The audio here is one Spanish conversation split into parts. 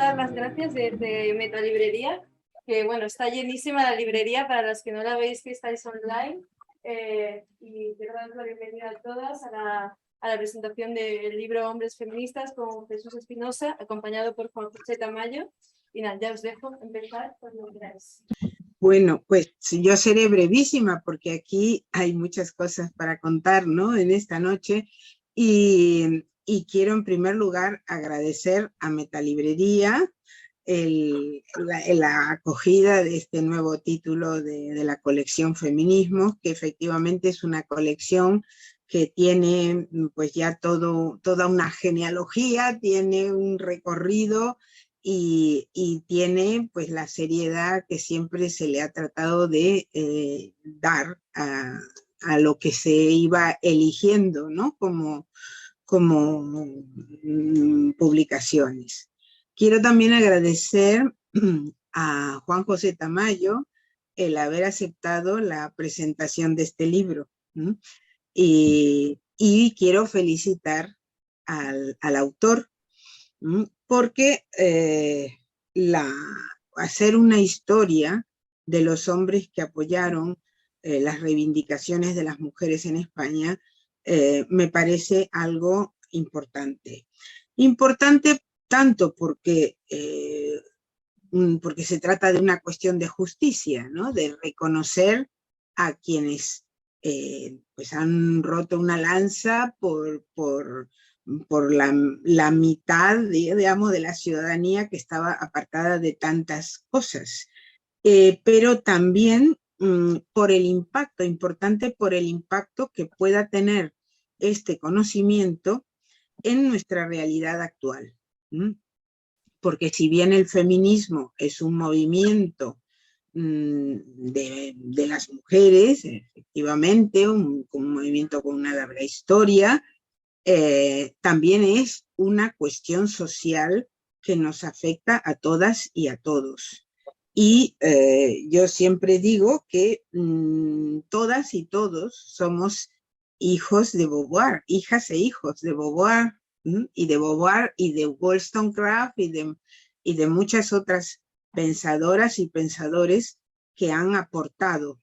dar las gracias desde Metalibrería, que bueno, está llenísima la librería para los que no la veis que estáis online. Y quiero dar la bienvenida a todas a la presentación del libro Hombres Feministas con Jesús Espinosa, acompañado por Juan José Tamayo. Y nada, ya os dejo empezar cuando queráis. Bueno, pues yo seré brevísima porque aquí hay muchas cosas para contar, ¿no? En esta noche. Y quiero en primer lugar agradecer a Metalibrería la acogida de este nuevo título de la colección Feminismos, que efectivamente es una colección que tiene pues ya toda una genealogía, tiene un recorrido y tiene pues la seriedad que siempre se le ha tratado de dar a lo que se iba eligiendo, ¿no? Como publicaciones. Quiero también agradecer a Juan José Tamayo el haber aceptado la presentación de este libro. Y quiero felicitar al autor, porque hacer una historia de los hombres que apoyaron las reivindicaciones de las mujeres en España me parece algo importante. Importante tanto porque se trata de una cuestión de justicia, ¿no? De reconocer a quienes pues han roto una lanza por la mitad, digamos, de la ciudadanía que estaba apartada de tantas cosas. Pero también por el impacto, importante por el impacto que pueda tener este conocimiento en nuestra realidad actual. Porque si bien el feminismo es un movimiento de las mujeres, efectivamente, un movimiento con una larga historia, también es una cuestión social que nos afecta a todas y a todos. Y yo siempre digo que todas y todos somos hijos de Beauvoir, hijas e hijos de Beauvoir, y de Beauvoir y de Wollstonecraft y de muchas otras pensadoras y pensadores que han aportado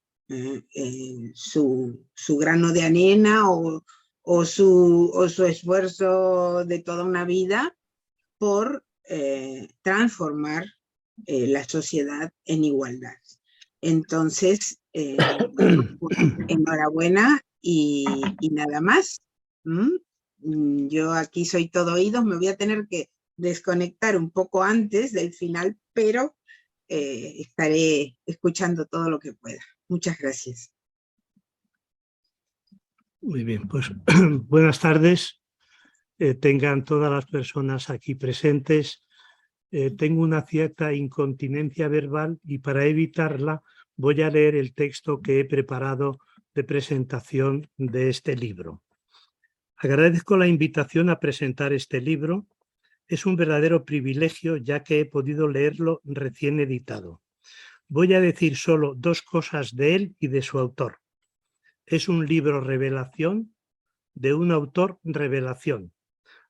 su grano de arena o su esfuerzo de toda una vida por transformar la sociedad en igualdad. Entonces, enhorabuena y nada más. Yo aquí soy todo oídos, me voy a tener que desconectar un poco antes del final, pero estaré escuchando todo lo que pueda. Muchas gracias. Muy bien, pues buenas tardes. Tengan todas las personas aquí presentes. Tengo una cierta incontinencia verbal y para evitarla voy a leer el texto que he preparado de presentación de este libro. Agradezco la invitación a presentar este libro. Es un verdadero privilegio ya que he podido leerlo recién editado. Voy a decir solo dos cosas de él y de su autor. Es un libro revelación de un autor revelación,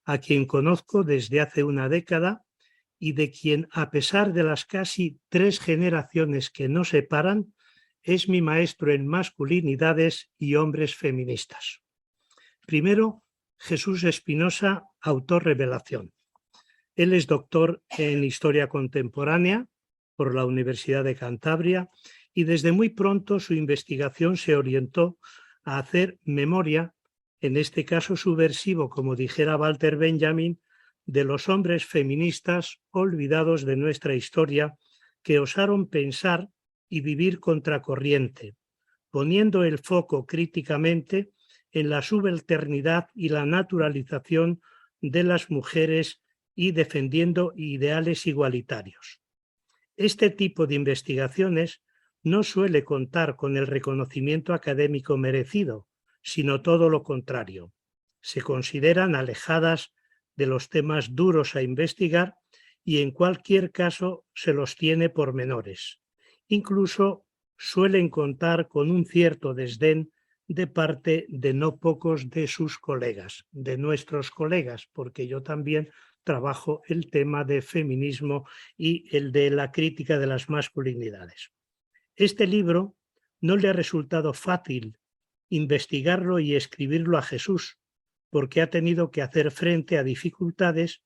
a quien conozco desde hace una década y de quien, a pesar de las casi 3 generaciones que nos separan, es mi maestro en masculinidades y hombres feministas. Primero, Jesús Espinosa, autor revelación. Él es doctor en Historia Contemporánea por la Universidad de Cantabria y desde muy pronto su investigación se orientó a hacer memoria, en este caso subversivo, como dijera Walter Benjamin, de los hombres feministas olvidados de nuestra historia que osaron pensar y vivir contracorriente, poniendo el foco críticamente en la subalternidad y la naturalización de las mujeres y defendiendo ideales igualitarios. Este tipo de investigaciones no suele contar con el reconocimiento académico merecido, sino todo lo contrario. Se consideran alejadas de los temas duros a investigar y en cualquier caso se los tiene por menores. Incluso suelen contar con un cierto desdén de parte de no pocos de sus colegas, de nuestros colegas, porque yo también trabajo el tema de feminismo y el de la crítica de las masculinidades. Este libro no le ha resultado fácil investigarlo y escribirlo a Jesús, porque ha tenido que hacer frente a dificultades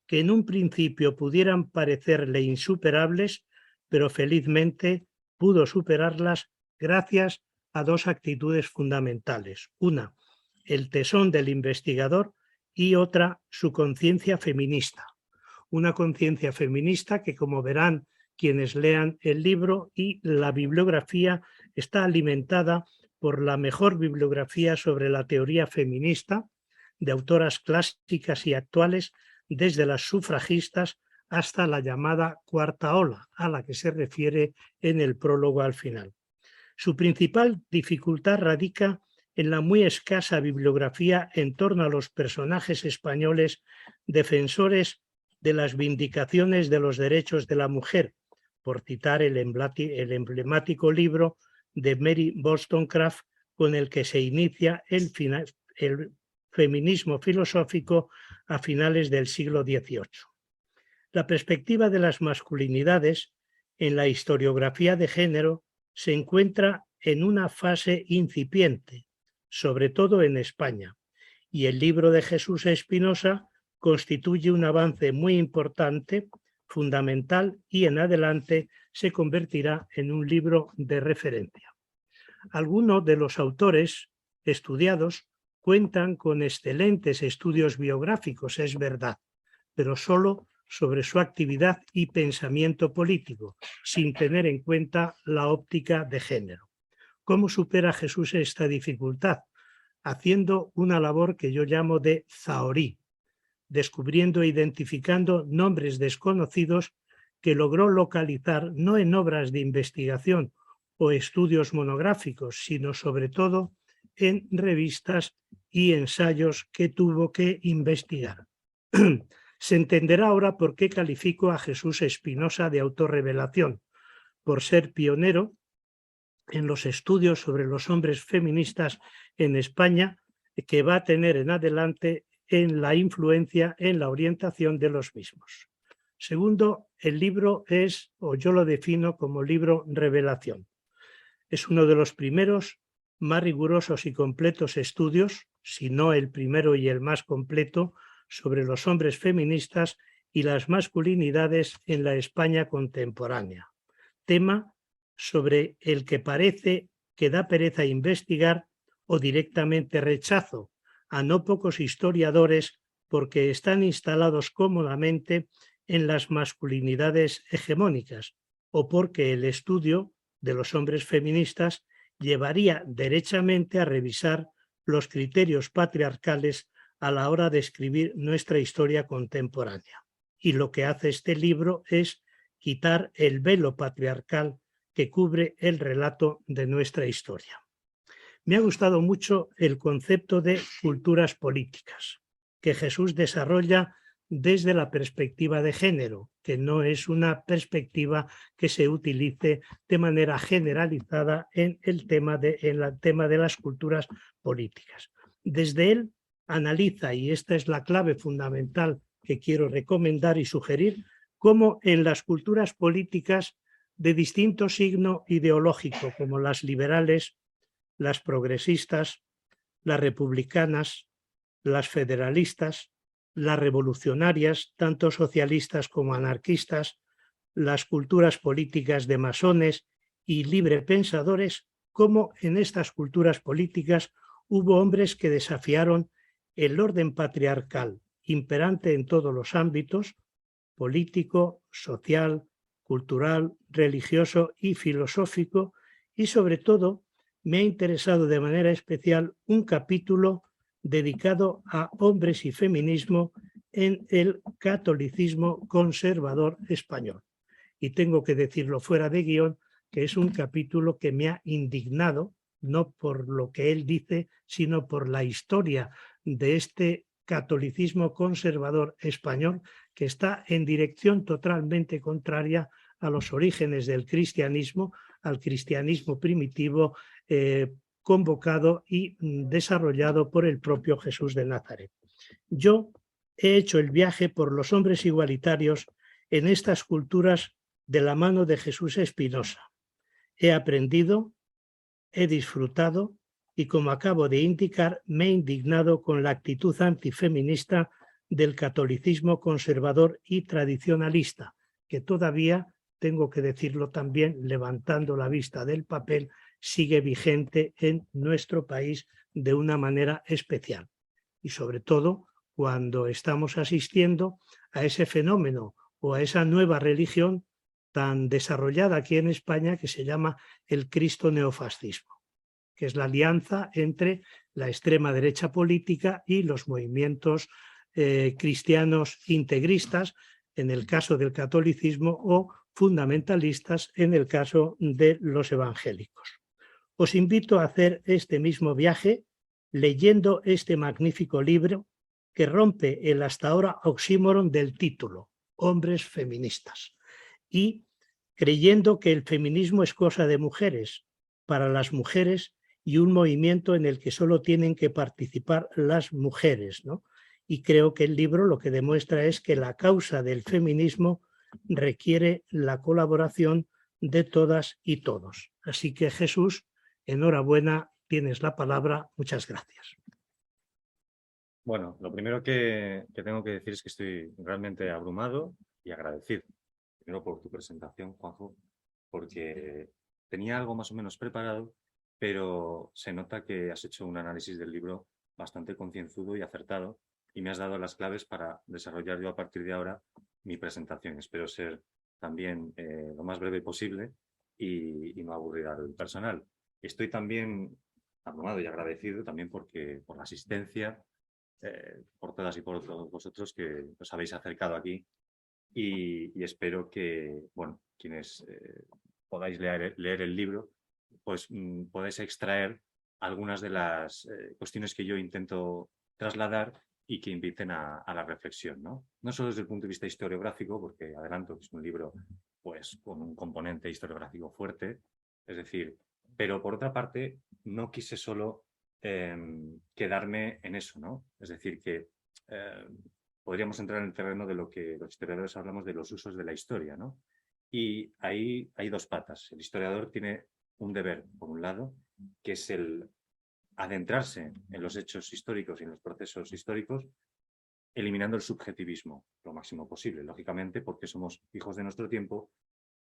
que en un principio pudieran parecerle insuperables, pero felizmente pudo superarlas gracias a dos actitudes fundamentales. Una, el tesón del investigador, y otra, su conciencia feminista. Una conciencia feminista que, como verán quienes lean el libro, y la bibliografía está alimentada por la mejor bibliografía sobre la teoría feminista, de autoras clásicas y actuales, desde las sufragistas hasta la llamada cuarta ola, a la que se refiere en el prólogo al final. Su principal dificultad radica en la muy escasa bibliografía en torno a los personajes españoles defensores de las vindicaciones de los derechos de la mujer, por citar el emblemático libro de Mary Wollstonecraft con el que se inicia el feminismo filosófico a finales del siglo XVIII. La perspectiva de las masculinidades en la historiografía de género se encuentra en una fase incipiente, sobre todo en España, y el libro de Jesús Espinosa constituye un avance muy importante, fundamental, y en adelante se convertirá en un libro de referencia. Algunos de los autores estudiados cuentan con excelentes estudios biográficos, es verdad, pero solo sobre su actividad y pensamiento político, sin tener en cuenta la óptica de género. ¿Cómo supera Jesús esta dificultad? Haciendo una labor que yo llamo de zahorí, descubriendo e identificando nombres desconocidos que logró localizar no en obras de investigación o estudios monográficos, sino sobre todo en revistas y ensayos que tuvo que investigar. Se entenderá ahora por qué califico a Jesús Espinosa de autorrevelación, por ser pionero en los estudios sobre los hombres feministas en España, que va a tener en adelante en la influencia en la orientación de los mismos. Segundo, el libro es, o yo lo defino como libro revelación. Es uno de los primeros más rigurosos y completos estudios, si no el primero y el más completo, sobre los hombres feministas y las masculinidades en la España contemporánea. Tema sobre el que parece que da pereza investigar o directamente rechazo a no pocos historiadores porque están instalados cómodamente en las masculinidades hegemónicas o porque el estudio de los hombres feministas llevaría derechamente a revisar los criterios patriarcales a la hora de escribir nuestra historia contemporánea. Y lo que hace este libro es quitar el velo patriarcal que cubre el relato de nuestra historia. Me ha gustado mucho el concepto de culturas políticas que Jesús desarrolla desde la perspectiva de género, que no es una perspectiva que se utilice de manera generalizada en el tema de las culturas políticas. Desde él analiza, y esta es la clave fundamental que quiero recomendar y sugerir, cómo en las culturas políticas de distinto signo ideológico, como las liberales, las progresistas, las republicanas, las federalistas, las revolucionarias, tanto socialistas como anarquistas, las culturas políticas de masones y librepensadores, como en estas culturas políticas hubo hombres que desafiaron el orden patriarcal imperante en todos los ámbitos, político, social, cultural, religioso y filosófico, y sobre todo me ha interesado de manera especial un capítulo dedicado a hombres y feminismo en el catolicismo conservador español. Y tengo que decirlo fuera de guión, que es un capítulo que me ha indignado, no por lo que él dice, sino por la historia de este catolicismo conservador español, que está en dirección totalmente contraria a los orígenes del cristianismo, al cristianismo primitivo convocado y desarrollado por el propio Jesús de Nazaret. Yo he hecho el viaje por los hombres igualitarios en estas culturas de la mano de Jesús Espinosa. He aprendido, he disfrutado y, como acabo de indicar, me he indignado con la actitud antifeminista del catolicismo conservador y tradicionalista, que todavía, tengo que decirlo también, levantando la vista del papel, sigue vigente en nuestro país de una manera especial. Y sobre todo cuando estamos asistiendo a ese fenómeno o a esa nueva religión tan desarrollada aquí en España que se llama el Cristo neofascismo, que es la alianza entre la extrema derecha política y los movimientos cristianos integristas, en el caso del catolicismo, o fundamentalistas, en el caso de los evangélicos. Os invito a hacer este mismo viaje leyendo este magnífico libro que rompe el hasta ahora oxímoron del título, Hombres feministas, y creyendo que el feminismo es cosa de mujeres, para las mujeres, y un movimiento en el que solo tienen que participar las mujeres, ¿no? Y creo que el libro lo que demuestra es que la causa del feminismo requiere la colaboración de todas y todos. Así que, Jesús, enhorabuena, tienes la palabra. Muchas gracias. Bueno, lo primero que tengo que decir es que estoy realmente abrumado y agradecido. Primero por tu presentación, Juanjo, porque tenía algo más o menos preparado, pero se nota que has hecho un análisis del libro bastante concienzudo y acertado, y me has dado las claves para desarrollar yo a partir de ahora mi presentación. Espero ser también lo más breve posible y no aburrir al personal. Estoy también abrumado y agradecido también por la asistencia, por todas y por todos vosotros que os habéis acercado aquí, y espero que, bueno, quienes podáis leer el libro, pues podáis extraer algunas de las cuestiones que yo intento trasladar y que inviten a la reflexión, ¿no? No solo desde el punto de vista historiográfico, porque adelanto que es un libro pues con un componente historiográfico fuerte, es decir, pero por otra parte no quise solo quedarme en eso, ¿no? Es decir, que podríamos entrar en el terreno de lo que los historiadores hablamos de los usos de la historia, ¿no? Y ahí hay dos patas. El historiador tiene un deber, por un lado, que es el adentrarse en los hechos históricos y en los procesos históricos, eliminando el subjetivismo lo máximo posible, lógicamente, porque somos hijos de nuestro tiempo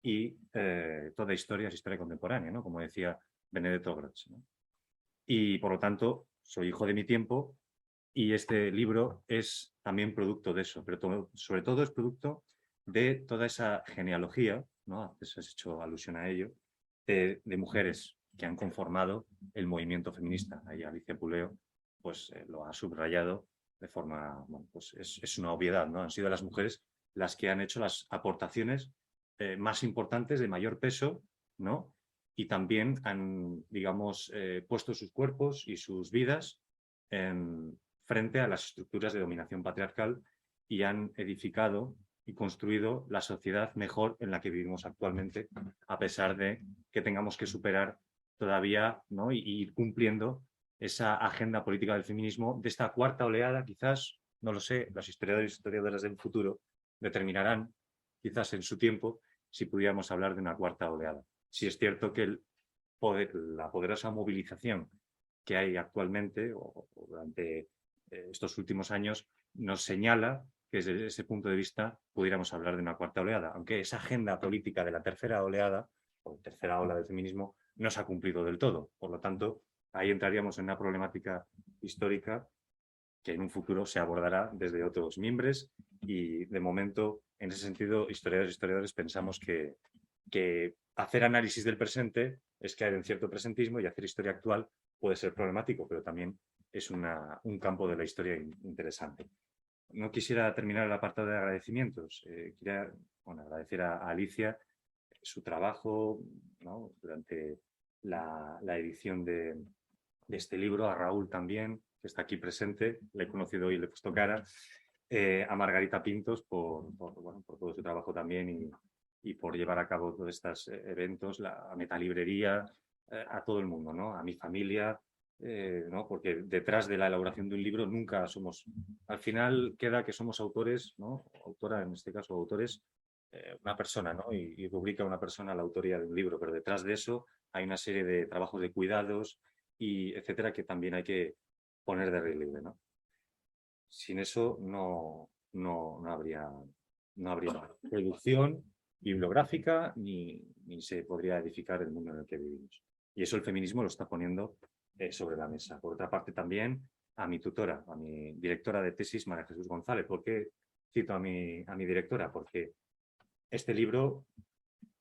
y toda historia es historia contemporánea, ¿no? Como decía Benedetto Croce, ¿no? Y, por lo tanto, soy hijo de mi tiempo y este libro es también producto de eso, pero sobre todo es producto de toda esa genealogía, ¿no? Antes has hecho alusión a ello, de mujeres que han conformado el movimiento feminista. Ahí Alicia Puleo pues, lo ha subrayado de forma, bueno, pues es una obviedad, ¿no? Han sido las mujeres las que han hecho las aportaciones más importantes, de mayor peso, ¿no? Y también han, digamos, puesto sus cuerpos y sus vidas frente a las estructuras de dominación patriarcal y han edificado y construido la sociedad mejor en la que vivimos actualmente, a pesar de que tengamos que superar todavía, ¿no? y ir cumpliendo esa agenda política del feminismo, de esta cuarta oleada, quizás, no lo sé, los historiadores y historiadoras del futuro determinarán, quizás en su tiempo, si pudiéramos hablar de una cuarta oleada. Si es cierto que la poderosa movilización que hay actualmente o durante estos últimos años nos señala que desde ese punto de vista pudiéramos hablar de una cuarta oleada, aunque esa agenda política de la tercera oleada o tercera ola del feminismo no se ha cumplido del todo. Por lo tanto, ahí entraríamos en una problemática histórica que en un futuro se abordará desde otros miembros y, de momento, en ese sentido, historiadores pensamos que hacer análisis del presente es caer en cierto presentismo y hacer historia actual puede ser problemático, pero también es un campo de la historia interesante. No quisiera terminar el apartado de agradecimientos. Quería agradecer a Alicia su trabajo, ¿no? Durante la edición de este libro, a Raúl también, que está aquí presente, le he conocido y le he puesto cara, a Margarita Pintos por todo su trabajo también y por llevar a cabo todos estos eventos, a Metalibrería, a todo el mundo, ¿no? A mi familia, ¿no? Porque detrás de la elaboración de un libro nunca somos, al final queda que somos autores, ¿no? Autora en este caso, autores, una persona, ¿no? Y rubrica una persona la autoría de un libro, pero detrás de eso hay una serie de trabajos de cuidados y etcétera que también hay que poner de relieve, ¿no? Sin eso no habría producción bibliográfica ni se podría edificar el mundo en el que vivimos. Y eso el feminismo lo está poniendo sobre la mesa. Por otra parte, también a mi tutora, a mi directora de tesis, María Jesús González. ¿Por qué cito a mi directora? Porque este libro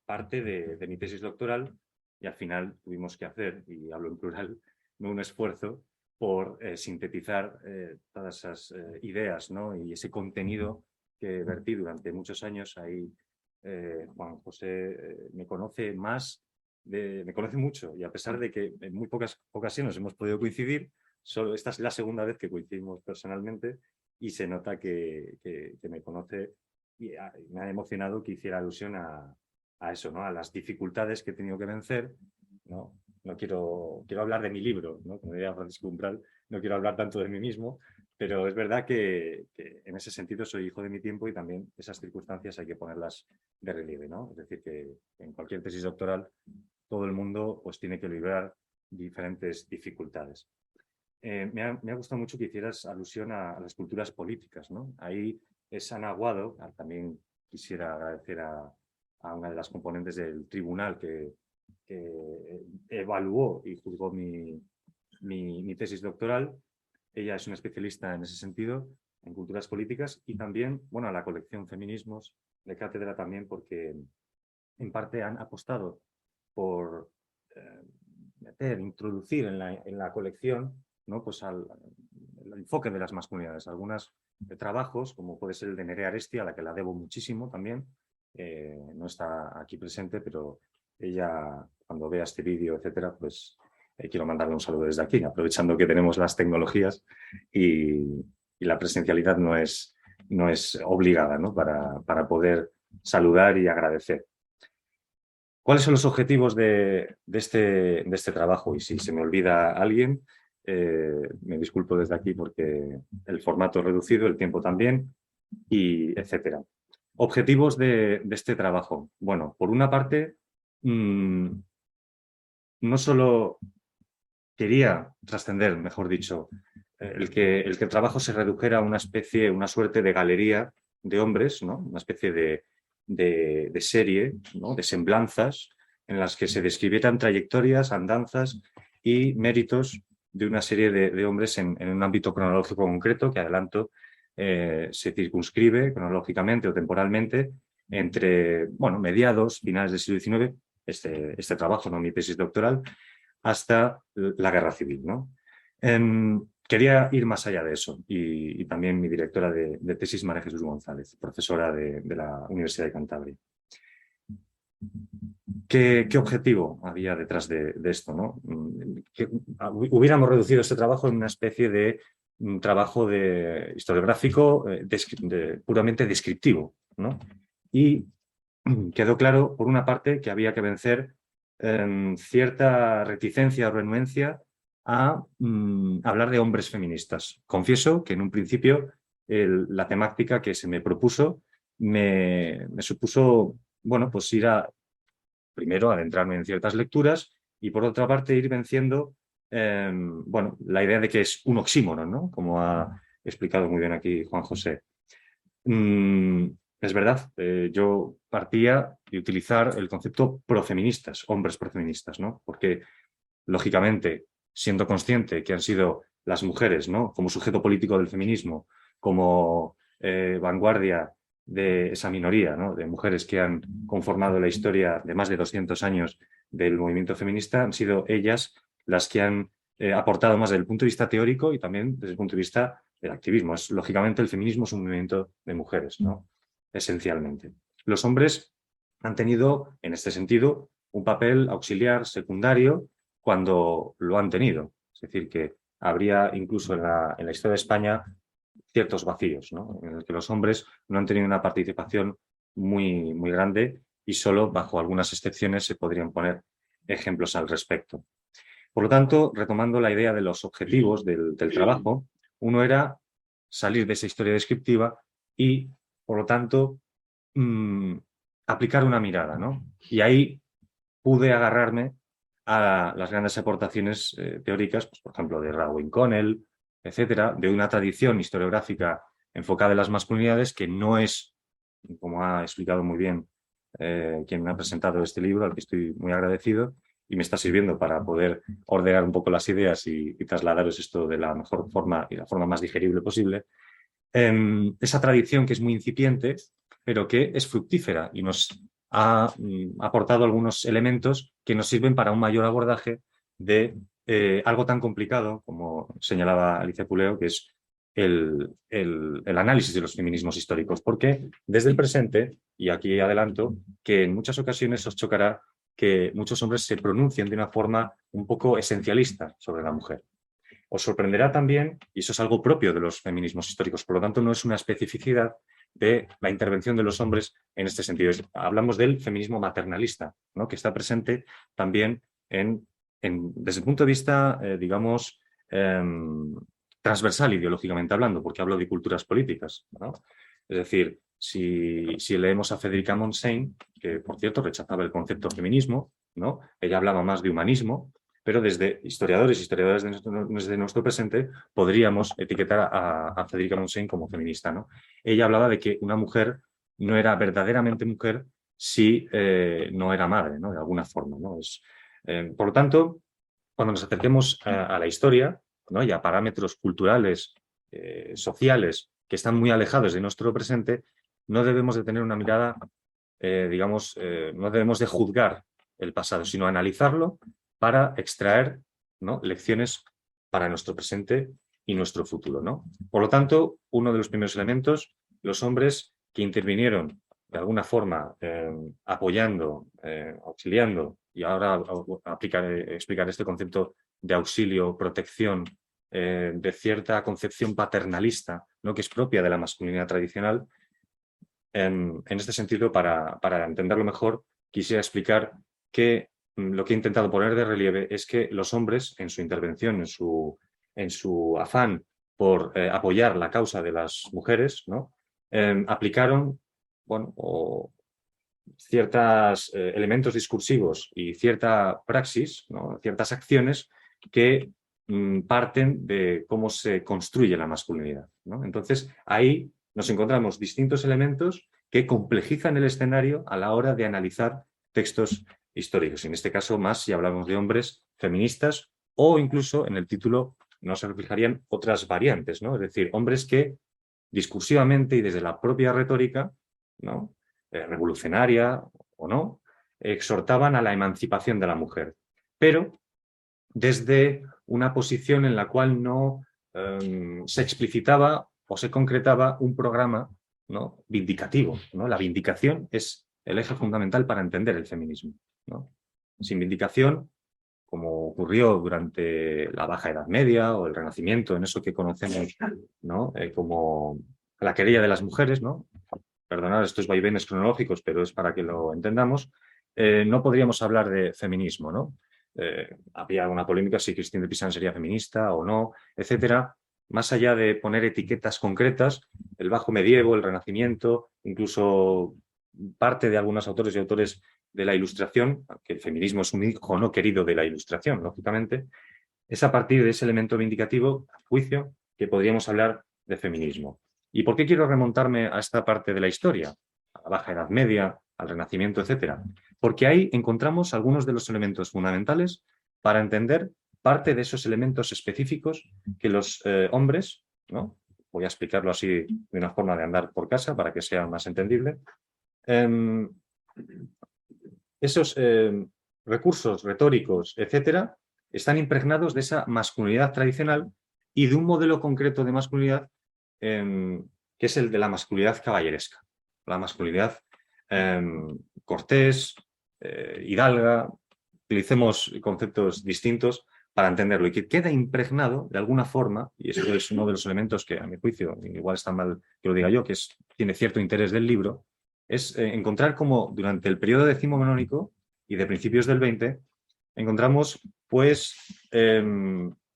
parte de mi tesis doctoral y al final tuvimos que hacer, y hablo en plural, un esfuerzo por sintetizar todas esas ideas, ¿no? Y ese contenido que vertí durante muchos años. Ahí Juan José me conoce me conoce mucho, y a pesar de que en muy pocas ocasiones hemos podido coincidir, esta es la segunda vez que coincidimos personalmente y se nota que me conoce, y me ha emocionado que hiciera alusión a eso, ¿no? A las dificultades que he tenido que vencer, ¿no? No quiero hablar de mi libro, ¿no? Como diría Francisco Umbral, no quiero hablar tanto de mí mismo, pero es verdad que en ese sentido soy hijo de mi tiempo y también esas circunstancias hay que ponerlas de relieve, ¿no? Es decir, que en cualquier tesis doctoral todo el mundo pues tiene que librar diferentes dificultades. Me ha gustado mucho que hicieras alusión a las culturas políticas, ¿no? Ahí es Ana Aguado, también quisiera agradecer a una de las componentes del tribunal que evaluó y juzgó mi tesis doctoral. Ella es una especialista en ese sentido, en culturas políticas, y también, bueno, a la colección Feminismos de Cátedra también, porque en parte han apostado por introducir en la colección, ¿no? Pues el enfoque de las masculinidades. Algunos trabajos, como puede ser el de Nerea Arestia, a la que la debo muchísimo también, no está aquí presente, pero ella, cuando vea este vídeo, etcétera, pues quiero mandarle un saludo desde aquí, aprovechando que tenemos las tecnologías y la presencialidad no es obligada, ¿no? Para poder saludar y agradecer. ¿Cuáles son los objetivos de este trabajo? Y si se me olvida alguien, me disculpo desde aquí porque el formato es reducido, el tiempo también, y etcétera. Objetivos de este trabajo. Bueno, por una parte, no solo quería trascender, mejor dicho, el que el trabajo se redujera a una suerte de galería de hombres, ¿no? Una especie de serie, ¿no? De semblanzas en las que se describieran trayectorias, andanzas y méritos de una serie de hombres en un ámbito cronológico concreto que, adelanto, se circunscribe cronológicamente o temporalmente entre, bueno, mediados, finales del siglo XIX, este trabajo, ¿no? Mi tesis doctoral, hasta la Guerra Civil, ¿no? Quería ir más allá de eso, y también mi directora de tesis, María Jesús González, profesora de la Universidad de Cantabria. ¿Qué objetivo había detrás de esto, ¿no? Que hubiéramos reducido este trabajo en una especie de trabajo historiográfico puramente descriptivo, ¿no? Y quedó claro, por una parte, que había que vencer cierta reticencia o renuencia a hablar de hombres feministas. Confieso que en un principio la temática que se me propuso me supuso, bueno, pues primero adentrarme en ciertas lecturas y por otra parte ir venciendo bueno, la idea de que es un oxímoron, ¿no? Como ha explicado muy bien aquí Juan José. Es verdad, yo partía de utilizar el concepto profeministas, hombres profeministas, ¿no? Porque, lógicamente, siendo consciente que han sido las mujeres, ¿no? Como sujeto político del feminismo, como vanguardia de esa minoría, ¿no? De mujeres que han conformado la historia de más de 200 años del movimiento feminista, han sido ellas las que han aportado más desde el punto de vista teórico y también desde el punto de vista del activismo. Lógicamente, el feminismo es un movimiento de mujeres, ¿no? Esencialmente. Los hombres han tenido, en este sentido, un papel auxiliar, secundario, cuando lo han tenido. Es decir, que habría incluso en la historia de España ciertos vacíos, ¿no? En los que los hombres no han tenido una participación muy, muy grande y solo bajo algunas excepciones se podrían poner ejemplos al respecto. Por lo tanto, retomando la idea de los objetivos del trabajo, uno era salir de esa historia descriptiva y, por lo tanto, aplicar una mirada, ¿no? Y ahí pude agarrarme a las grandes aportaciones teóricas, pues, por ejemplo, de Radwin Connell, etcétera, de una tradición historiográfica enfocada en las masculinidades que no es, como ha explicado muy bien quien me ha presentado este libro, al que estoy muy agradecido, y me está sirviendo para poder ordenar un poco las ideas y trasladaros esto de la mejor forma y la forma más digerible posible. Esa tradición que es muy incipiente, pero que es fructífera y nos ha aportado algunos elementos que nos sirven para un mayor abordaje de algo tan complicado, como señalaba Alicia Puleo, que es el análisis de los feminismos históricos. Porque desde el presente, y aquí adelanto, que en muchas ocasiones os chocará que muchos hombres se pronuncien de una forma un poco esencialista sobre la mujer. Os sorprenderá también, y eso es algo propio de los feminismos históricos, por lo tanto no es una especificidad de la intervención de los hombres en este sentido. Hablamos del feminismo maternalista, ¿no? Que está presente también desde el punto de vista, digamos, transversal ideológicamente hablando, porque hablo de culturas políticas, ¿no? Es decir, si leemos a Federica Montseny, que por cierto rechazaba el concepto de feminismo, ¿no? Ella hablaba más de humanismo, pero desde historiadores y historiadoras de nuestro presente podríamos etiquetar a Federica Montseny como feminista, ¿no? Ella hablaba de que una mujer no era verdaderamente mujer si no era madre, ¿no? De alguna forma, ¿no? Por lo tanto, cuando nos acerquemos a la historia, ¿no? Y a parámetros culturales, sociales, que están muy alejados de nuestro presente, no debemos de tener una mirada, digamos, no debemos de juzgar el pasado, sino analizarlo para extraer, ¿no? Lecciones para nuestro presente y nuestro futuro, ¿no? Por lo tanto, uno de los primeros elementos, los hombres que intervinieron de alguna forma apoyando, auxiliando, y ahora explicar este concepto de auxilio, protección, de cierta concepción paternalista, ¿no? Que es propia de la masculinidad tradicional. En este sentido, para entenderlo mejor, quisiera explicar que lo que he intentado poner de relieve es que los hombres, en su intervención, en su afán por apoyar la causa de las mujeres, ¿no? Aplicaron, bueno, ciertos elementos discursivos y cierta praxis, ¿no? Ciertas acciones que parten de cómo se construye la masculinidad, ¿no? Entonces, ahí nos encontramos distintos elementos que complejizan el escenario a la hora de analizar textos históricos. En este caso, más si hablamos de hombres feministas o incluso en el título no se reflejarían otras variantes, ¿no? Es decir, hombres que discursivamente y desde la propia retórica, ¿no? Revolucionaria o no, exhortaban a la emancipación de la mujer, pero desde una posición en la cual no se explicitaba o se concretaba un programa, ¿no? Vindicativo, ¿no? La vindicación es el eje fundamental para entender el feminismo, ¿no? Sin vindicación, como ocurrió durante la Baja Edad Media o el Renacimiento, en eso que conocemos, ¿no? Como la querella de las mujeres, ¿no? Perdonad estos vaivenes cronológicos, pero es para que lo entendamos, no podríamos hablar de feminismo, ¿no? Había una polémica si Christine de Pizan sería feminista o no, etcétera. Más allá de poner etiquetas concretas, el Bajo Medievo, el Renacimiento, incluso parte de algunos autores y autores de la Ilustración, que el feminismo es un hijo no querido de la Ilustración, lógicamente, es a partir de ese elemento vindicativo, a juicio, que podríamos hablar de feminismo. ¿Y por qué quiero remontarme a esta parte de la historia? A la Baja Edad Media, al Renacimiento, etcétera. Porque ahí encontramos algunos de los elementos fundamentales para entender parte de esos elementos específicos que los hombres, ¿no? Voy a explicarlo así de una forma de andar por casa para que sea más entendible. Esos recursos retóricos, etcétera, están impregnados de esa masculinidad tradicional y de un modelo concreto de masculinidad que es el de la masculinidad caballeresca, la masculinidad cortés, hidalga, utilicemos conceptos distintos para entenderlo y que queda impregnado de alguna forma, y eso es uno de los elementos que a mi juicio, igual está mal que lo diga yo, que tiene cierto interés del libro, es encontrar cómo durante el periodo decimonónico y de principios del 20 encontramos pues,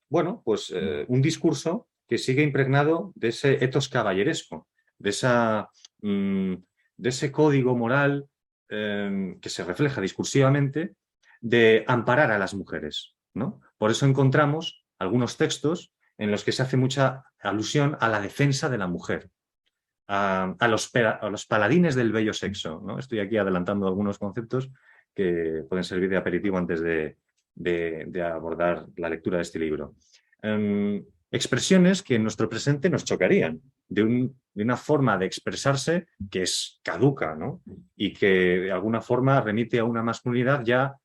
bueno, pues un discurso que sigue impregnado de ese ethos caballeresco, de ese código moral que se refleja discursivamente de amparar a las mujeres, ¿no? Por eso encontramos algunos textos en los que se hace mucha alusión a la defensa de la mujer, a los paladines del bello sexo, ¿no? Estoy aquí adelantando algunos conceptos que pueden servir de aperitivo antes de abordar la lectura de este libro. Expresiones que en nuestro presente nos chocarían, de una forma de expresarse que es caduca, ¿no? Y que de alguna forma remite a una masculinidad ya,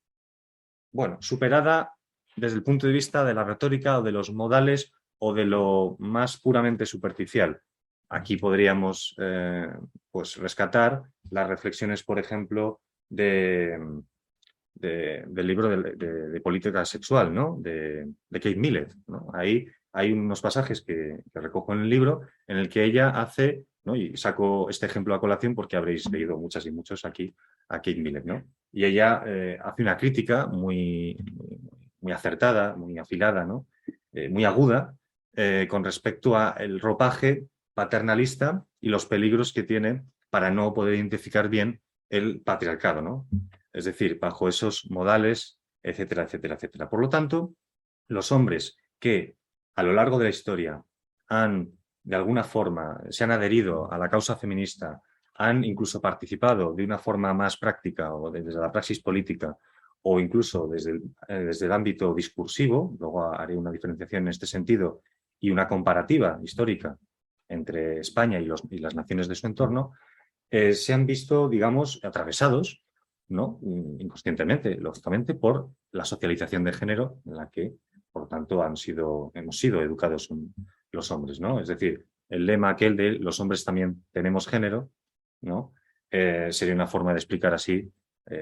bueno, superada desde el punto de vista de la retórica o de los modales o de lo más puramente superficial. Aquí podríamos pues rescatar las reflexiones, por ejemplo, del libro de política sexual, ¿no? de Kate Millett, ¿no? Ahí hay unos pasajes que recojo en el libro en el que ella hace, ¿no? Y saco este ejemplo a colación porque habréis leído muchas y muchos aquí a Kate Millett, ¿no? Y ella hace una crítica muy acertada, muy afilada, ¿no? Muy aguda con respecto al ropaje paternalista y los peligros que tiene para no poder identificar bien el patriarcado, ¿no? Es decir, bajo esos modales, etcétera, etcétera, etcétera. Por lo tanto, los hombres que a lo largo de la historia de alguna forma, se han adherido a la causa feminista, han incluso participado de una forma más práctica o desde la praxis política o incluso desde el ámbito discursivo, luego haré una diferenciación en este sentido y una comparativa histórica entre España y las naciones de su entorno, se han visto, digamos, atravesados, ¿no? Inconscientemente, lógicamente, por la socialización de género en la que, por tanto, hemos sido educados los hombres, ¿no? Es decir, el lema aquel de los hombres también tenemos género, ¿no? Sería una forma de explicar así,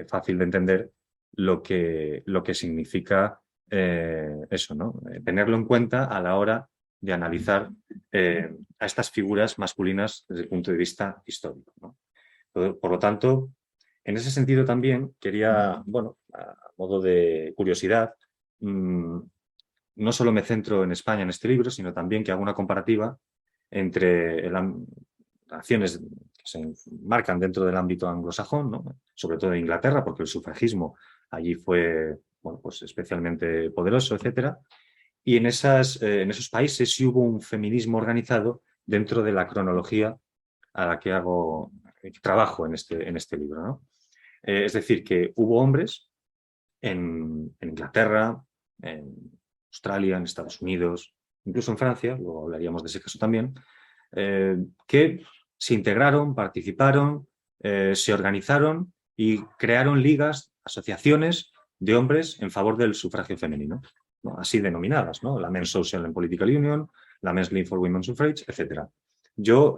fácil de entender, lo que significa eso, ¿no? Tenerlo en cuenta a la hora de analizar a estas figuras masculinas desde el punto de vista histórico, ¿no? Por lo tanto, en ese sentido también quería, bueno, a modo de curiosidad, no solo me centro en España en este libro, sino también que hago una comparativa entre acciones que se marcan dentro del ámbito anglosajón, ¿no? Sobre todo en Inglaterra, porque el sufragismo allí fue, bueno, pues especialmente poderoso, etcétera. Y en esos países sí hubo un feminismo organizado dentro de la cronología a la que trabajo en este libro, ¿no? Es decir, que hubo hombres en Inglaterra, en Australia, en Estados Unidos, incluso en Francia, luego hablaríamos de ese caso también, que se integraron, participaron, se organizaron y crearon ligas, asociaciones de hombres en favor del sufragio femenino, ¿no? Así denominadas, ¿no? La Men's Social and Political Union, la Men's League for Women's Suffrage, etc. Yo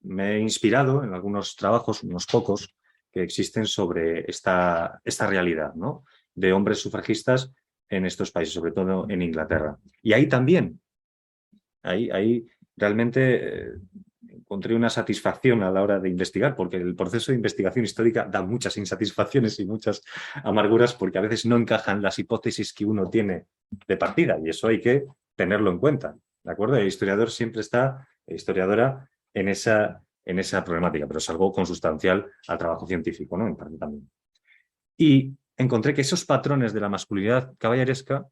me he inspirado en algunos trabajos, unos pocos, que existen sobre esta realidad, ¿no? De hombres sufragistas en estos países, sobre todo en Inglaterra. Y ahí también, ahí realmente encontré una satisfacción a la hora de investigar, porque el proceso de investigación histórica da muchas insatisfacciones y muchas amarguras, porque a veces no encajan las hipótesis que uno tiene de partida, y eso hay que tenerlo en cuenta, ¿de acuerdo? El historiador siempre está, historiadora, en esa problemática, pero es algo consustancial al trabajo científico, ¿no? En parte también. Y encontré que esos patrones de la masculinidad caballeresca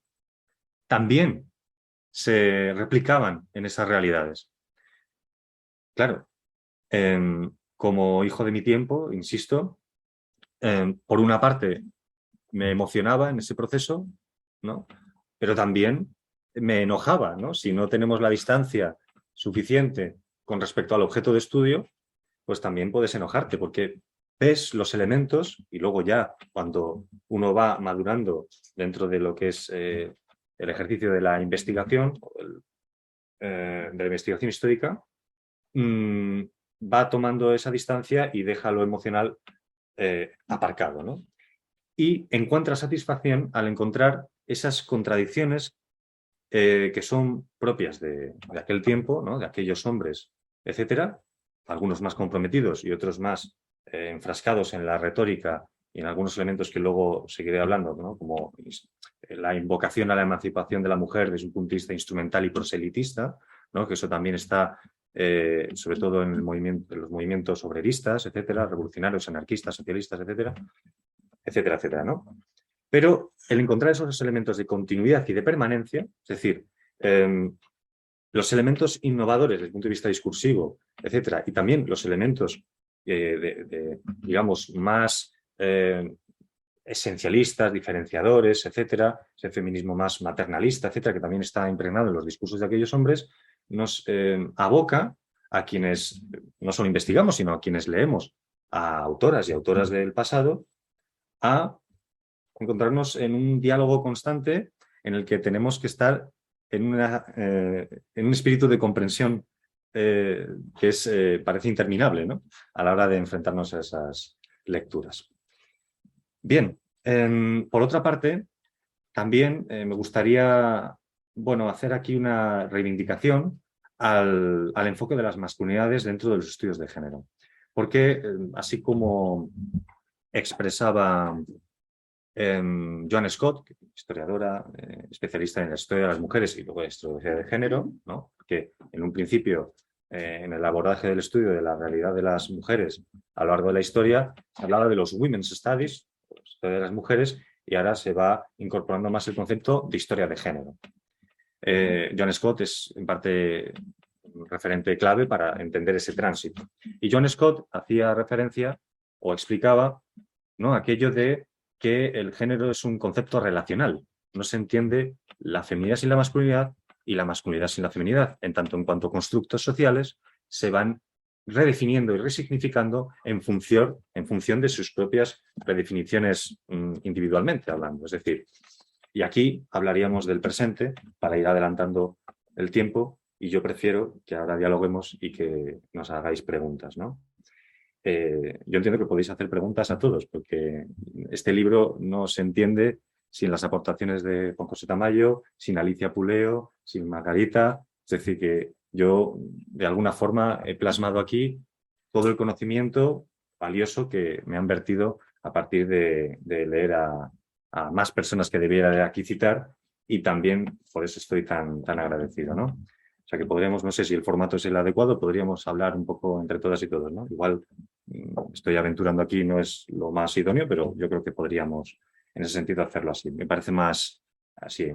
también se replicaban en esas realidades. Claro, como hijo de mi tiempo, insisto, por una parte me emocionaba en ese proceso, ¿no? Pero también me enojaba, ¿no? Si no tenemos la distancia suficiente con respecto al objeto de estudio, pues también puedes enojarte, porque ves los elementos y luego ya cuando uno va madurando dentro de lo que es el ejercicio de la investigación, de la investigación histórica, va tomando esa distancia y deja lo emocional aparcado, ¿no? Y encuentra satisfacción al encontrar esas contradicciones que son propias de aquel tiempo, ¿no? De aquellos hombres, etcétera, algunos más comprometidos y otros más enfrascados en la retórica y en algunos elementos que luego seguiré hablando, ¿no? Como la invocación a la emancipación de la mujer desde un punto de vista instrumental y proselitista, ¿no? Que eso también está sobre todo en los movimientos obreristas, etcétera, revolucionarios, anarquistas, socialistas, etcétera, etcétera, etcétera, ¿no? Pero el encontrar esos elementos de continuidad y de permanencia, es decir, los elementos innovadores desde el punto de vista discursivo, etcétera, y también los elementos, digamos, más esencialistas, diferenciadores, etcétera, ese feminismo más maternalista, etcétera, que también está impregnado en los discursos de aquellos hombres, nos aboca a quienes no solo investigamos, sino a quienes leemos, a autoras y autoras del pasado, a encontrarnos en un diálogo constante en el que tenemos que estar en un espíritu de comprensión que parece interminable, ¿no? A la hora de enfrentarnos a esas lecturas. Bien, por otra parte, también me gustaría, bueno, hacer aquí una reivindicación al enfoque de las masculinidades dentro de los estudios de género. Porque, así como expresaba Joan Scott, historiadora, especialista en la historia de las mujeres y luego en historia de género, ¿no? Que en un principio, en el abordaje del estudio de la realidad de las mujeres a lo largo de la historia, se hablaba de los Women's Studies, historia de las mujeres, y ahora se va incorporando más el concepto de historia de género. Joan Scott es en parte un referente clave para entender ese tránsito. Y Joan Scott hacía referencia o explicaba, ¿no?, aquello de que el género es un concepto relacional. No se entiende la feminidad sin la masculinidad y la masculinidad sin la feminidad, en tanto en cuanto constructos sociales se van redefiniendo y resignificando en función de sus propias redefiniciones individualmente hablando. Es decir, y aquí hablaríamos del presente para ir adelantando el tiempo, y yo prefiero que ahora dialoguemos y que nos hagáis preguntas, ¿no? Yo entiendo que podéis hacer preguntas a todos, porque este libro no se entiende sin las aportaciones de Juan José Tamayo, sin Alicia Puleo, sin Margarita. Es decir, que yo de alguna forma he plasmado aquí todo el conocimiento valioso que me han vertido a partir de leer a más personas que debiera aquí citar, y también por eso estoy tan agradecido, ¿no? O sea que podríamos, no sé si el formato es el adecuado, podríamos hablar un poco entre todas y todos, ¿no? Igual estoy aventurando aquí, no es lo más idóneo, pero yo creo que podríamos en ese sentido hacerlo así. Me parece más así,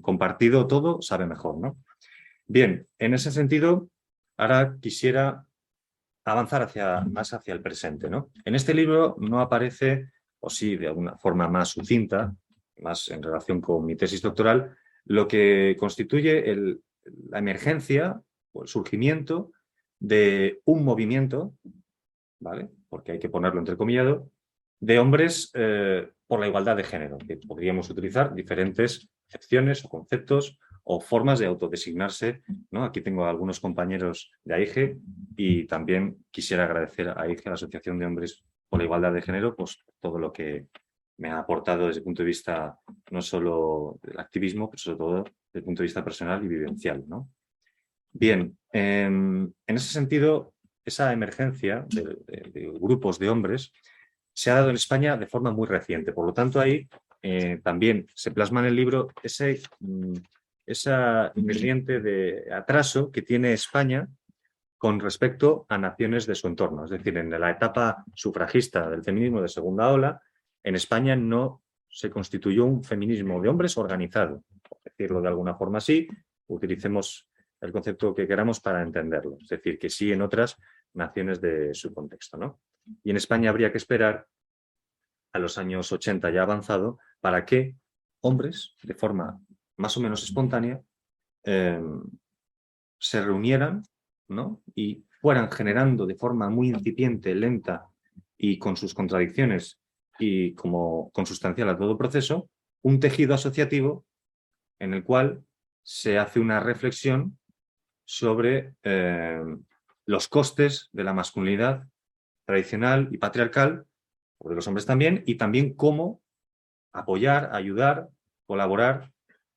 compartido todo sabe mejor, ¿no? Bien, en ese sentido, ahora quisiera avanzar más hacia el presente, ¿no? En este libro no aparece, o sí de alguna forma más sucinta, más en relación con mi tesis doctoral, lo que constituye la emergencia o el surgimiento de un movimiento, ¿vale?, porque hay que ponerlo entrecomillado, de hombres por la igualdad de género, que podríamos utilizar diferentes acepciones o conceptos o formas de autodesignarse, ¿no? Aquí tengo a algunos compañeros de AIGE y también quisiera agradecer a AIGE, a la Asociación de Hombres por la Igualdad de Género, pues todo lo que me ha aportado desde el punto de vista no solo del activismo, pero sobre todo desde el punto de vista personal y vivencial, ¿no? Bien, en ese sentido, esa emergencia de grupos de hombres se ha dado en España de forma muy reciente. Por lo tanto, ahí también se plasma en el libro esa ingrediente de atraso que tiene España con respecto a naciones de su entorno. Es decir, en la etapa sufragista del feminismo de segunda ola, en España no se constituyó un feminismo de hombres organizado. Por decirlo de alguna forma así, utilicemos el concepto que queramos para entenderlo. Es decir, que sí en otras naciones de su contexto, ¿no? Y en España habría que esperar a los años 80 ya avanzado para que hombres, de forma más o menos espontánea, se reunieran, ¿no?, y fueran generando de forma muy incipiente, lenta y con sus contradicciones y como consustancial a todo proceso, un tejido asociativo en el cual se hace una reflexión sobre los costes de la masculinidad tradicional y patriarcal, o de los hombres también, y también cómo apoyar, ayudar, colaborar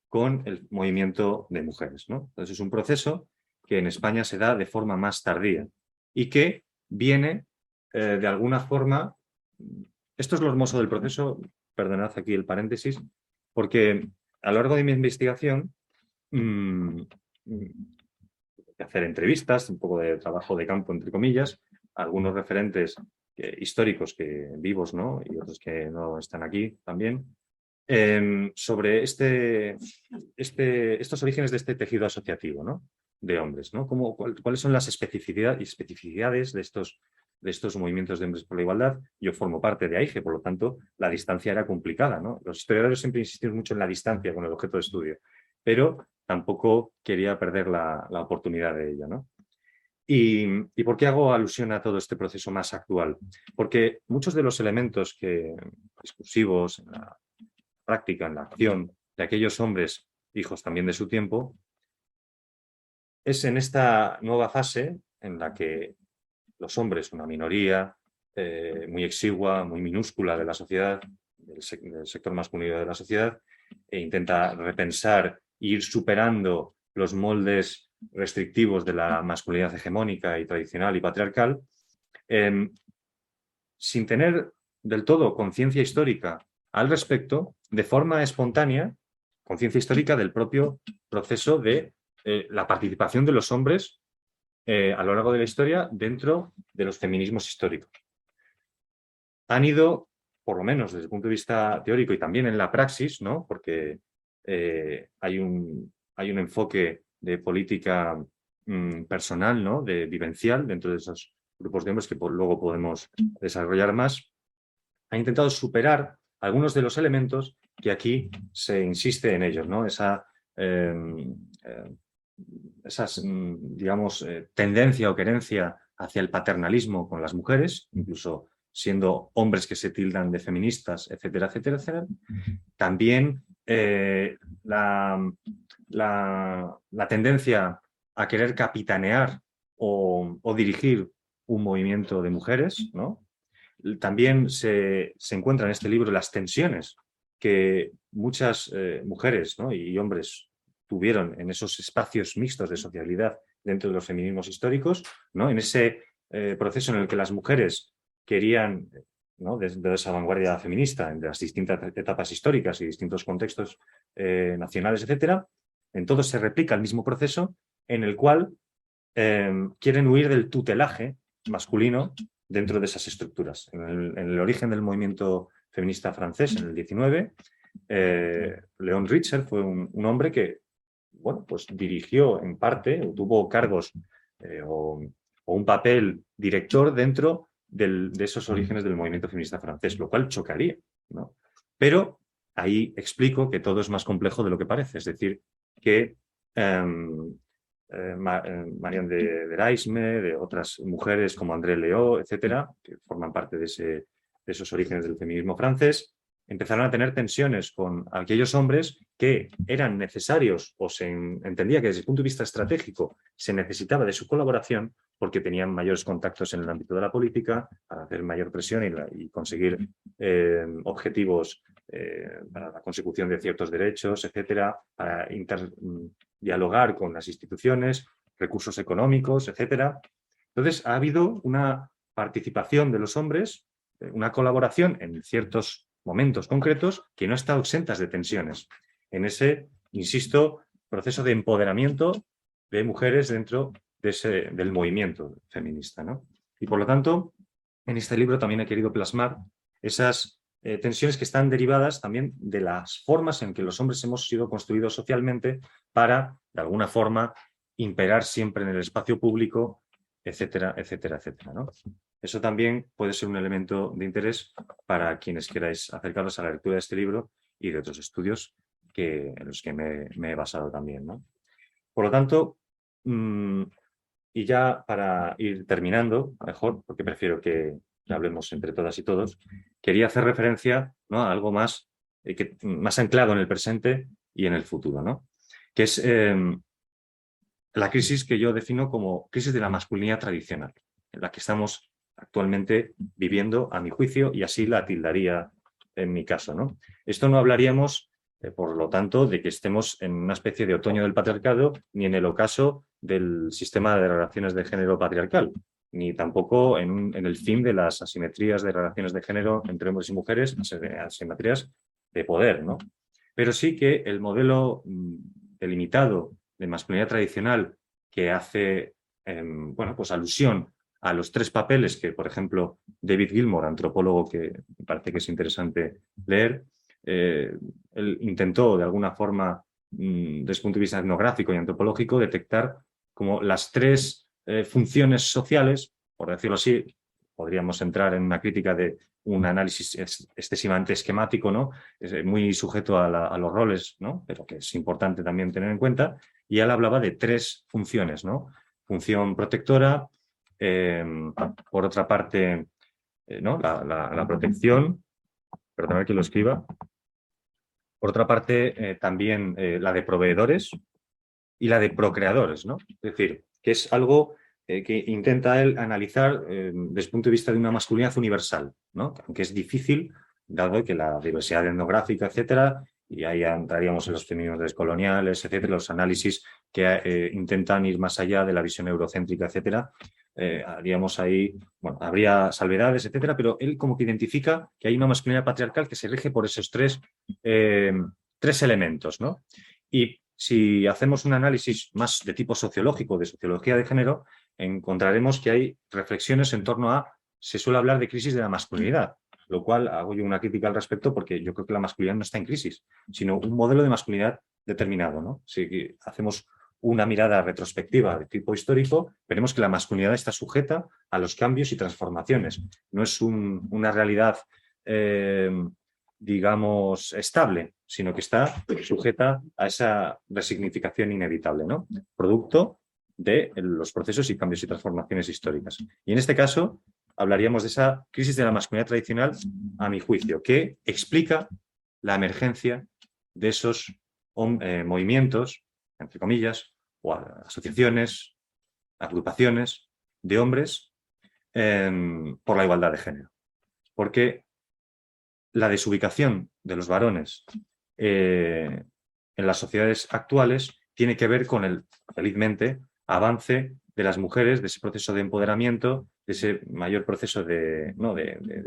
con el movimiento de mujeres, ¿no? Entonces es un proceso que en España se da de forma más tardía y que viene de alguna forma esto es lo hermoso del proceso, perdonad aquí el paréntesis, porque a lo largo de mi investigación hacer entrevistas, un poco de trabajo de campo, entre comillas, algunos referentes históricos que vivos, ¿no? Y otros que no están aquí también, sobre estos orígenes de este tejido asociativo, ¿no? De hombres, ¿no? ¿Cuáles son las especificidades de estos movimientos de hombres por la igualdad? Yo formo parte de AIGE, por lo tanto, la distancia era complicada, ¿no? Los historiadores siempre insistimos mucho en la distancia con el objeto de estudio, pero tampoco quería perder la oportunidad de ello, ¿no? ¿Y por qué hago alusión a todo este proceso más actual? Porque muchos de los elementos discursivos en la práctica, en la acción de aquellos hombres, hijos también de su tiempo, es en esta nueva fase en la que los hombres, una minoría muy exigua, muy minúscula de la sociedad, del sector masculino de la sociedad, intenta repensar e ir superando los moldes restrictivos de la masculinidad hegemónica y tradicional y patriarcal, sin tener del todo conciencia histórica al respecto, de forma espontánea, conciencia histórica del propio proceso de la participación de los hombres a lo largo de la historia dentro de los feminismos históricos. Han ido, por lo menos desde el punto de vista teórico y también en la praxis, ¿no? Porque hay un enfoque de política personal, ¿no? De vivencial dentro de esos grupos de hombres que luego podemos desarrollar más, han intentado superar algunos de los elementos que aquí se insiste en ellos, ¿no? Esas, digamos, tendencia o querencia hacia el paternalismo con las mujeres, incluso siendo hombres que se tildan de feministas, etcétera, etcétera, etcétera. También la tendencia a querer capitanear o dirigir un movimiento de mujeres, ¿no? También se encuentran en este libro las tensiones que muchas mujeres, ¿no? y hombres tuvieron en esos espacios mixtos de socialidad dentro de los feminismos históricos, ¿no? En ese proceso en el que las mujeres querían, ¿no? Desde esa vanguardia feminista, en las distintas etapas históricas y distintos contextos nacionales, etcétera, en todo se replica el mismo proceso en el cual quieren huir del tutelaje masculino dentro de esas estructuras. En el origen del movimiento feminista francés, en el 19, Léon Richer fue un hombre que, bueno, pues dirigió en parte, o tuvo cargos o un papel director dentro de esos orígenes del movimiento feminista francés, lo cual chocaría, ¿no? Pero ahí explico que todo es más complejo de lo que parece, es decir, que Marianne de Raisme, de otras mujeres como André Leau, etcétera, que forman parte de esos orígenes del feminismo francés, empezaron a tener tensiones con aquellos hombres que eran necesarios o se entendía que desde el punto de vista estratégico se necesitaba de su colaboración porque tenían mayores contactos en el ámbito de la política para hacer mayor presión y conseguir objetivos para la consecución de ciertos derechos, etcétera, para dialogar con las instituciones, recursos económicos, etcétera. Entonces, ha habido una participación de los hombres, una colaboración en ciertos momentos concretos que no están exentas de tensiones. En ese, insisto, proceso de empoderamiento de mujeres dentro del movimiento feminista, ¿no? Y por lo tanto, en este libro también he querido plasmar esas tensiones que están derivadas también de las formas en que los hombres hemos sido construidos socialmente para, de alguna forma, imperar siempre en el espacio público, etcétera, etcétera, etcétera, ¿no? Eso también puede ser un elemento de interés para quienes queráis acercaros a la lectura de este libro y de otros estudios en los que me he basado también, ¿no? Por lo tanto, y ya para ir terminando, mejor, porque prefiero que hablemos entre todas y todos, quería hacer referencia, ¿no? A algo más, más anclado en el presente y en el futuro, ¿no? Que es la crisis que yo defino como crisis de la masculinidad tradicional, en la que estamos actualmente viviendo, a mi juicio, y así la tildaría en mi caso, ¿no? Esto no hablaríamos, por lo tanto, de que estemos en una especie de otoño del patriarcado, ni en el ocaso del sistema de relaciones de género patriarcal, ni tampoco en el fin de las asimetrías de relaciones de género entre hombres y mujeres, asimetrías de poder, ¿no? Pero sí que el modelo delimitado de masculinidad tradicional que hace bueno, pues alusión a los 3 papeles que, por ejemplo, David Gilmour, antropólogo que me parece que es interesante leer, él intentó de alguna forma, desde el punto de vista etnográfico y antropológico, detectar como las 3 funciones sociales, por decirlo así. Podríamos entrar en una crítica de un análisis excesivamente esquemático, ¿no? Es muy sujeto a los roles, ¿no? Pero que es importante también tener en cuenta. Y él hablaba de 3 funciones, ¿no? Función protectora, por otra parte, ¿no? la protección, perdón que lo escriba. Por otra parte, también la de proveedores y la de procreadores, ¿no? Es decir, que es algo que intenta él analizar desde el punto de vista de una masculinidad universal, ¿no? Aunque es difícil, dado que la diversidad etnográfica, etcétera, y ahí entraríamos en los feminismos descoloniales, etcétera, los análisis que intentan ir más allá de la visión eurocéntrica, etcétera. Haríamos ahí, bueno, habría salvedades, etcétera, pero él como que identifica que hay una masculinidad patriarcal que se rige por esos 3 elementos, ¿no? Y si hacemos un análisis más de tipo sociológico, de sociología de género, encontraremos que hay reflexiones en torno a, se suele hablar de crisis de la masculinidad, lo cual hago yo una crítica al respecto porque yo creo que la masculinidad no está en crisis, sino un modelo de masculinidad determinado, ¿no? Si hacemos una mirada retrospectiva de tipo histórico, veremos que la masculinidad está sujeta a los cambios y transformaciones. No es una realidad, digamos, estable, sino que está sujeta a esa resignificación inevitable, ¿no? Producto de los procesos y cambios y transformaciones históricas. Y en este caso hablaríamos de esa crisis de la masculinidad tradicional, a mi juicio, que explica la emergencia de esos movimientos, entre comillas, o asociaciones, agrupaciones de hombres por la igualdad de género. Porque la desubicación de los varones en las sociedades actuales tiene que ver con el, felizmente, avance de las mujeres, de ese proceso de empoderamiento, de ese mayor proceso de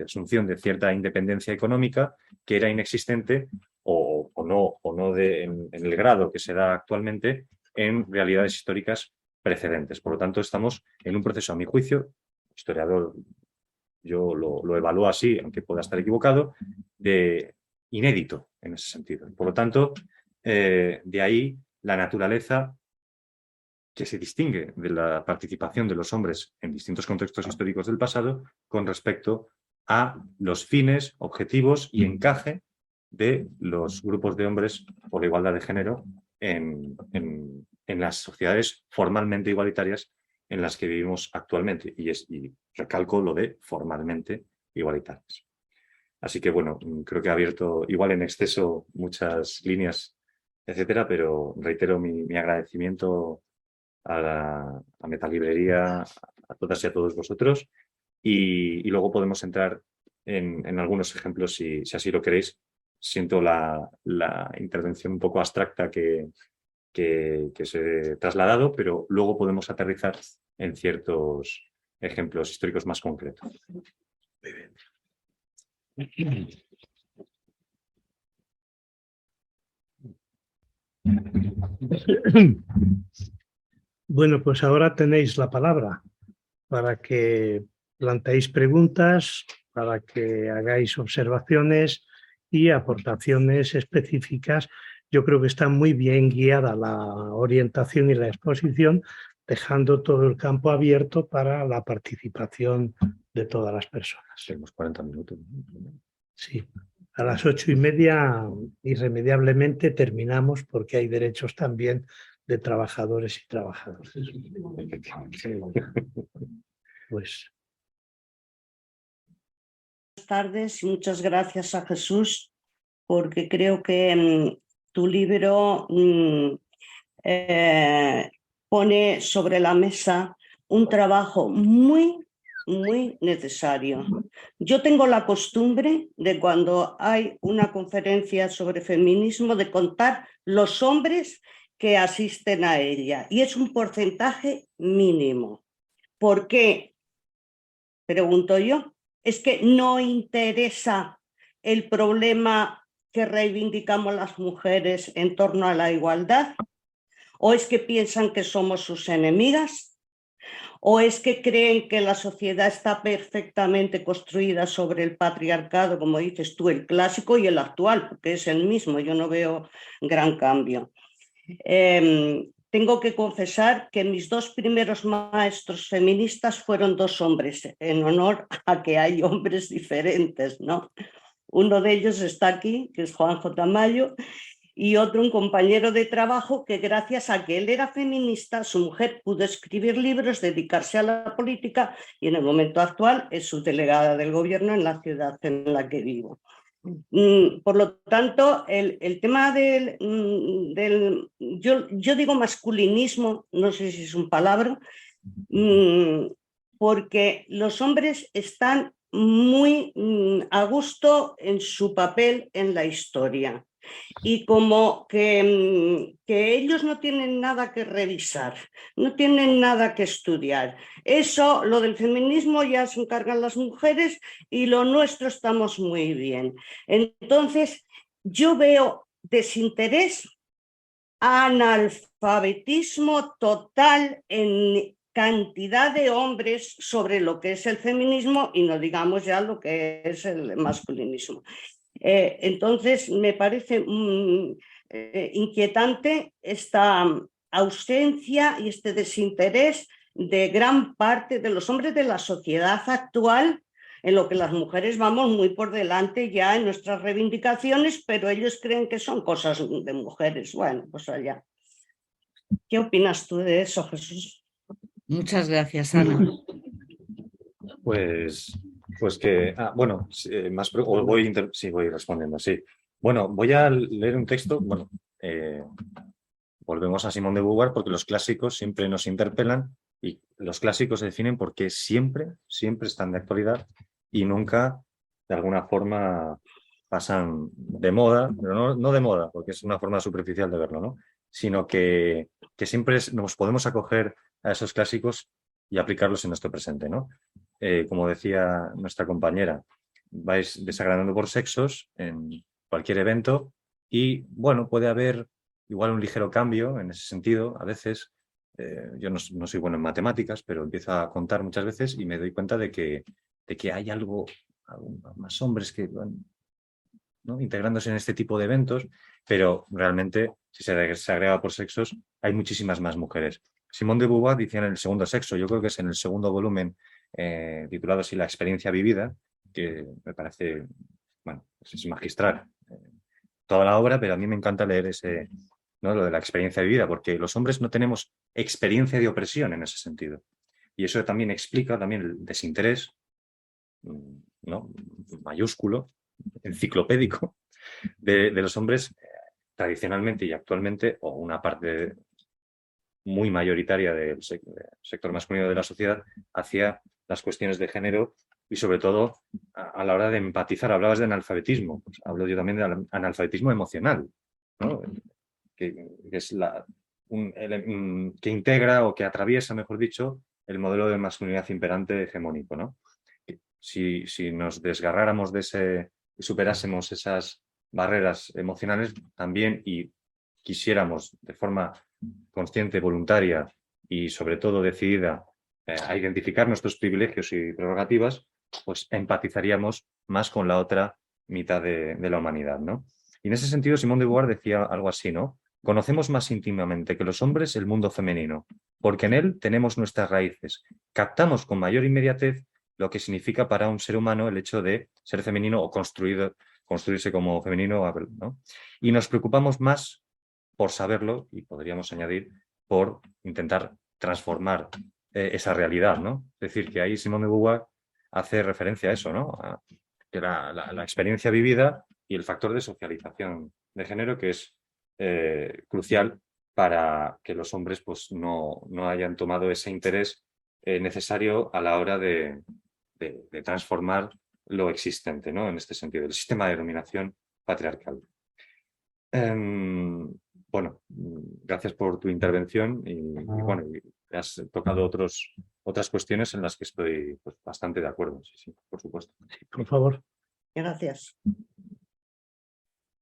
asunción de cierta independencia económica que era inexistente o no en el grado que se da actualmente en realidades históricas precedentes. Por lo tanto, estamos en un proceso, a mi juicio, historiador, yo lo evalúo así, aunque pueda estar equivocado, de inédito en ese sentido. Por lo tanto, de ahí la naturaleza que se distingue de la participación de los hombres en distintos contextos históricos del pasado con respecto a los fines, objetivos y encaje de los grupos de hombres por la igualdad de género en las sociedades formalmente igualitarias en las que vivimos actualmente. Y recalco lo de formalmente igualitarias. Así que, bueno, creo que he abierto igual en exceso muchas líneas, etcétera, pero reitero mi agradecimiento a Metalibrería, a todas y a todos vosotros, y luego podemos entrar en algunos ejemplos si así lo queréis. Siento la intervención un poco abstracta que se ha trasladado, pero luego podemos aterrizar en ciertos ejemplos históricos más concretos. Bueno, pues ahora tenéis la palabra para que planteéis preguntas, para que hagáis observaciones y aportaciones específicas. Yo creo que está muy bien guiada la orientación y la exposición, dejando todo el campo abierto para la participación de todas las personas. Tenemos 40 minutos. Sí, a las 8:30 irremediablemente terminamos porque hay derechos también de trabajadores y trabajadoras. Pues. Buenas tardes y muchas gracias a Jesús, porque creo que tu libro pone sobre la mesa un trabajo muy necesario. Yo tengo la costumbre de, cuando hay una conferencia sobre feminismo, de contar los hombres que asisten a ella, y es un porcentaje mínimo. ¿Por qué? pregunto yo. ¿Es que no interesa el problema que reivindicamos las mujeres en torno a la igualdad? ¿O es que piensan que somos sus enemigas? ¿O es que creen que la sociedad está perfectamente construida sobre el patriarcado, como dices tú, el clásico y el actual, porque es el mismo? Yo no veo gran cambio. Tengo que confesar que mis dos primeros maestros feministas fueron dos hombres, en honor a que hay hombres diferentes, ¿no? Uno de ellos está aquí, que es Juanjo Tamayo, y otro, un compañero de trabajo que gracias a que él era feminista, su mujer pudo escribir libros, dedicarse a la política y en el momento actual es subdelegada del gobierno en la ciudad en la que vivo. Por lo tanto, el tema yo digo masculinismo, no sé si es un palabra, porque los hombres están muy a gusto en su papel en la historia. Y como que ellos no tienen nada que revisar, no tienen nada que estudiar. Eso, lo del feminismo ya se encargan las mujeres y lo nuestro estamos muy bien. Entonces, yo veo desinterés, analfabetismo total en cantidad de hombres sobre lo que es el feminismo y no digamos ya lo que es el masculinismo. Entonces, me parece inquietante esta ausencia y este desinterés de gran parte de los hombres de la sociedad actual, en lo que las mujeres vamos muy por delante ya en nuestras reivindicaciones, pero ellos creen que son cosas de mujeres. Bueno, pues allá. ¿Qué opinas tú de eso, Jesús? Muchas gracias, Ana. Pues que, bueno, voy respondiendo, sí. Bueno, voy a leer un texto, bueno, volvemos a Simone de Beauvoir porque los clásicos siempre nos interpelan y los clásicos se definen porque siempre están de actualidad y nunca, de alguna forma, pasan de moda, pero no de moda, porque es una forma superficial de verlo, ¿no? Sino que siempre nos podemos acoger a esos clásicos y aplicarlos en nuestro presente, ¿no? Como decía nuestra compañera, vais desagradando por sexos en cualquier evento y, bueno, puede haber igual un ligero cambio en ese sentido. A veces, yo no soy bueno en matemáticas, pero empiezo a contar muchas veces y me doy cuenta de que hay algo más hombres que van, ¿no?, integrándose en este tipo de eventos, pero realmente, si se agrega por sexos, hay muchísimas más mujeres. Simone de Beauvoir decía en el segundo sexo, yo creo que es en el segundo volumen, titulado así La experiencia vivida, que me parece, bueno, es magistral toda la obra, pero a mí me encanta leer ese, ¿no?, lo de la experiencia vivida, porque los hombres no tenemos experiencia de opresión en ese sentido. Y eso también explica también el desinterés, ¿no?, mayúsculo, enciclopédico, de los hombres tradicionalmente y actualmente, o una parte muy mayoritaria del sector masculino de la sociedad, hacia las cuestiones de género y sobre todo a la hora de empatizar. Hablabas de analfabetismo, pues hablo yo también de analfabetismo emocional, ¿no?, que es que integra o que atraviesa, mejor dicho, el modelo de masculinidad imperante hegemónico, ¿no? Si nos desgarráramos de ese y superásemos esas barreras emocionales también y quisiéramos de forma consciente, voluntaria y sobre todo decidida a identificar nuestros privilegios y prerrogativas, pues empatizaríamos más con la otra mitad de la humanidad, ¿no? Y en ese sentido Simone de Beauvoir decía algo así, ¿no? Conocemos más íntimamente que los hombres el mundo femenino, porque en él tenemos nuestras raíces. Captamos con mayor inmediatez lo que significa para un ser humano el hecho de ser femenino o construirse como femenino, ¿no? Y nos preocupamos más por saberlo, y podríamos añadir, por intentar transformar esa realidad, ¿no? Es decir, que ahí Simone de Beauvoir hace referencia a eso, ¿no? A que la experiencia vivida y el factor de socialización de género que es crucial para que los hombres pues, no hayan tomado ese interés necesario a la hora de transformar lo existente, ¿no?, en este sentido, el sistema de dominación patriarcal. Bueno, gracias por tu intervención y bueno, has tocado otros otras cuestiones en las que estoy pues, bastante de acuerdo, sí, sí, por supuesto. Sí, por favor. Gracias.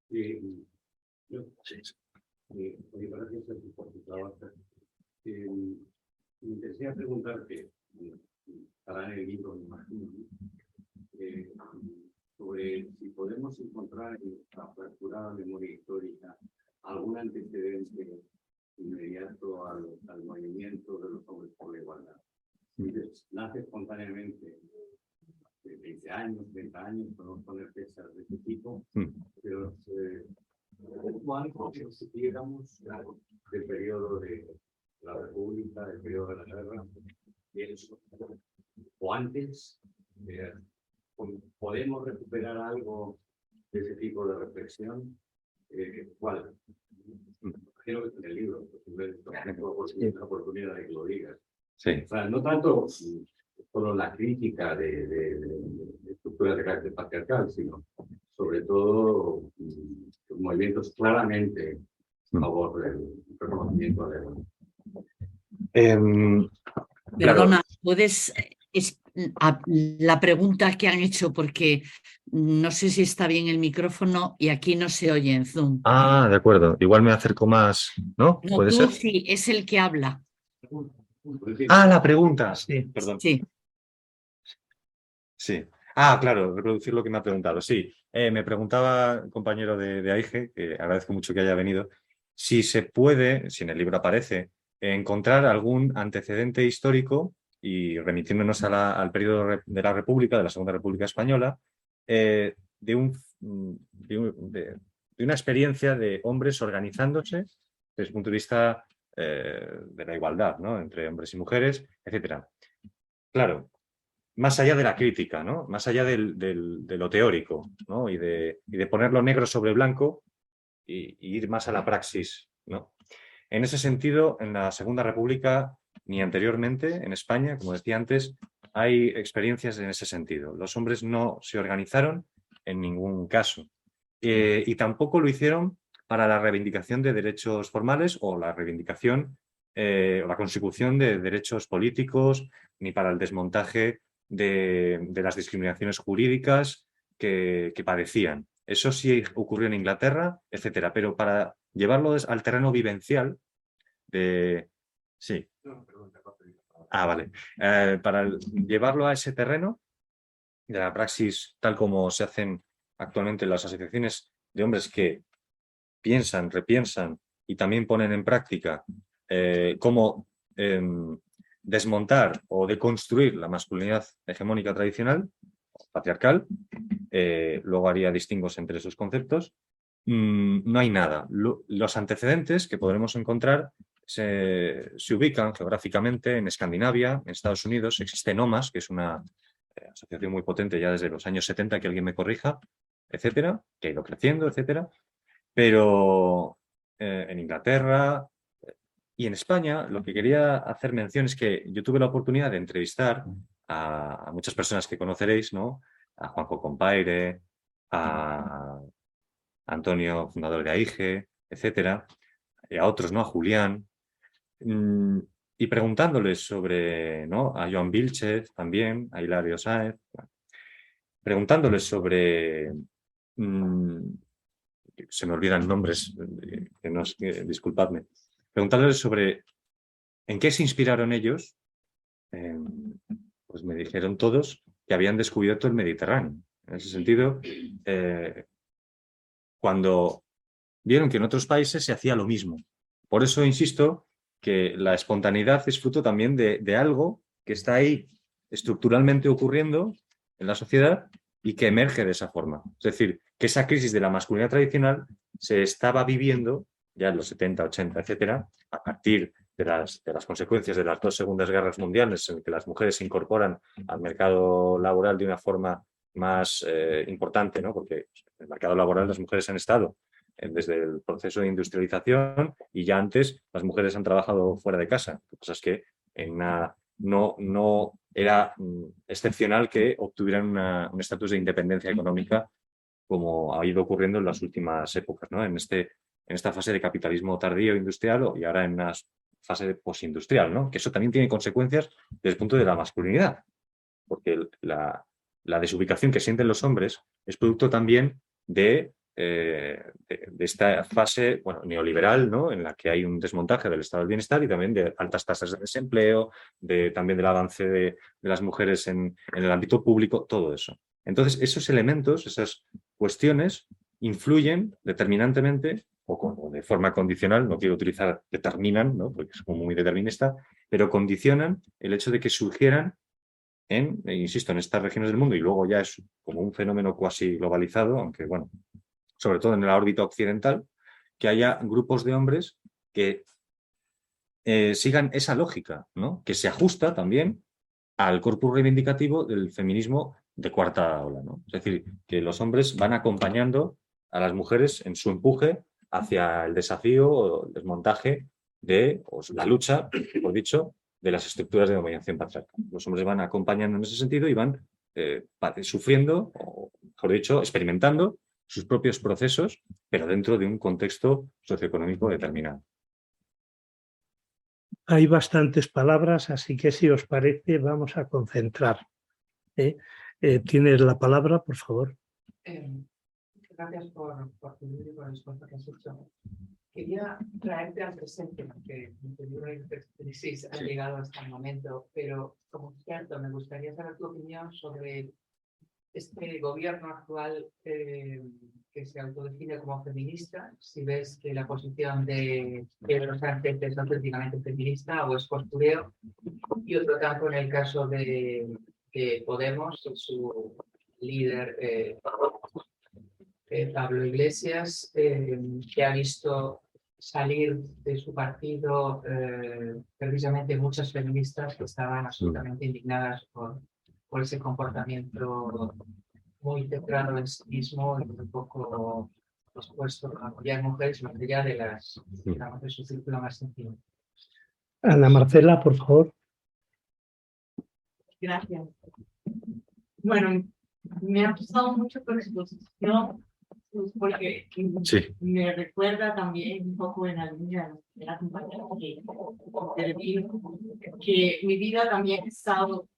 Gracias por tu trabajo. Me interesaría preguntarte, estará en el libro, me imagino, sobre si podemos encontrar en la fracturada memoria histórica algún antecedente inmediato al movimiento de los hombres por la igualdad. Nace espontáneamente, de 20 años, 30 años, podemos poner fechas de este tipo, pero ¿cuánto consideramos del periodo de la República, del periodo de la guerra, o antes? ¿Podemos recuperar algo de ese tipo de reflexión? ¿Cuál? Creo que en el libro, la oportunidad de que lo digas. Sí. O sea, no tanto solo la crítica de estructuras de carácter patriarcal, sino sobre todo movimientos claramente a favor del reconocimiento de Perdona, ¿puedes la pregunta que han hecho? Porque no sé si está bien el micrófono y aquí no se oye en Zoom. Ah, de acuerdo. Igual me acerco más, ¿no? No, ¿Puede tú ser? sí, es el que habla. Ah, la pregunta. Sí, perdón. Sí. Sí. Ah, claro, reproducir lo que me ha preguntado. Sí, me preguntaba el compañero de AIGE, que agradezco mucho que haya venido, si se puede, si en el libro aparece, encontrar algún antecedente histórico y remitiéndonos al periodo de la República, de la Segunda República Española, de una experiencia de hombres organizándose desde el punto de vista de la igualdad, ¿no? Entre hombres y mujeres, etcétera. Claro, más allá de la crítica, ¿no? Más allá de lo teórico, ¿no? y de ponerlo negro sobre blanco y ir más a la praxis, ¿no? En ese sentido, en la Segunda República, ni anteriormente, en España, como decía antes, hay experiencias en ese sentido. Los hombres no se organizaron en ningún caso y tampoco lo hicieron para la reivindicación de derechos formales o la reivindicación o la consecución de derechos políticos, ni para el desmontaje de las discriminaciones jurídicas que padecían. Eso sí ocurrió en Inglaterra, etcétera, pero para llevarlo al terreno vivencial Sí. Ah, vale. Para llevarlo a ese terreno de la praxis tal como se hacen actualmente las asociaciones de hombres que piensan, repiensan y también ponen en práctica cómo desmontar o deconstruir la masculinidad hegemónica tradicional, patriarcal, luego haría distingos entre esos conceptos, no hay nada. Los antecedentes que podremos encontrar se ubican geográficamente en Escandinavia, en Estados Unidos. Existe NOMAS, que es una asociación muy potente ya desde los años 70, que alguien me corrija, etcétera, que ha ido creciendo, etcétera. Pero en Inglaterra y en España, lo que quería hacer mención es que yo tuve la oportunidad de entrevistar a muchas personas que conoceréis, ¿no? A Juanjo Compaire, a Antonio, fundador de AIGE, etcétera, y a otros, ¿no? A Julián, y preguntándoles sobre, ¿no? A Joan Vilchez también, a Hilario Sáez, preguntándoles sobre, se me olvidan nombres, disculpadme, preguntándoles sobre en qué se inspiraron ellos, pues me dijeron todos que habían descubierto el Mediterráneo. En ese sentido, cuando vieron que en otros países se hacía lo mismo. Por eso insisto que la espontaneidad es fruto también de algo que está ahí estructuralmente ocurriendo en la sociedad y que emerge de esa forma. Es decir, que esa crisis de la masculinidad tradicional se estaba viviendo ya en los 70, 80, etcétera, a partir de las consecuencias de las dos segundas guerras mundiales en que las mujeres se incorporan al mercado laboral de una forma más importante, ¿no? Porque en el mercado laboral las mujeres han estado desde el proceso de industrialización y ya antes las mujeres han trabajado fuera de casa. Lo que pasa es que no era excepcional que obtuvieran un estatus de independencia económica como ha ido ocurriendo en las últimas épocas, ¿no? En esta fase de capitalismo tardío industrial y ahora en unas fase postindustrial, ¿no? Que eso también tiene consecuencias desde el punto de la masculinidad, porque la desubicación que sienten los hombres es producto también de esta fase, bueno, neoliberal, ¿no? En la que hay un desmontaje del estado del bienestar y también de altas tasas de desempleo, también del avance de las mujeres en el ámbito público, todo eso. Entonces, esos elementos, esas cuestiones, influyen determinantemente o como de forma condicional, no quiero utilizar determinan, ¿no? Porque es como muy determinista, pero condicionan el hecho de que surgieran insisto, en estas regiones del mundo, y luego ya es como un fenómeno cuasi globalizado, aunque bueno, sobre todo en la órbita occidental, que haya grupos de hombres que sigan esa lógica, ¿no? Que se ajusta también al corpus reivindicativo del feminismo de cuarta ola, ¿no? Es decir, que los hombres van acompañando a las mujeres en su empuje hacia el desafío o el desmontaje de la lucha, por dicho, de las estructuras de dominación patriarcal. Los hombres van acompañando en ese sentido y van sufriendo, o mejor dicho, experimentando sus propios procesos, pero dentro de un contexto socioeconómico determinado. Hay bastantes palabras, así que si os parece vamos a concentrar. Tienes la palabra, por favor. Gracias por tu libro y por el esfuerzo que has hecho. Quería traerte al presente, porque mi libro de crisis ha llegado hasta el momento, pero como experto me gustaría saber tu opinión sobre este gobierno actual que se autodefine como feminista, si ves que la posición de Pedro Sánchez es auténticamente feminista o es postureo, y otro tanto en el caso de Podemos, su líder Pablo Iglesias, que ha visto salir de su partido precisamente muchas feministas que estaban absolutamente indignadas por ese comportamiento muy centrado en sí mismo y un poco dispuesto a apoyar mujeres más allá de su círculo más íntimo. Ana Marcela, por favor. Gracias. Bueno, me ha gustado mucho tu exposición porque me recuerda también un poco en la línea de la compañera que mi vida también ha estado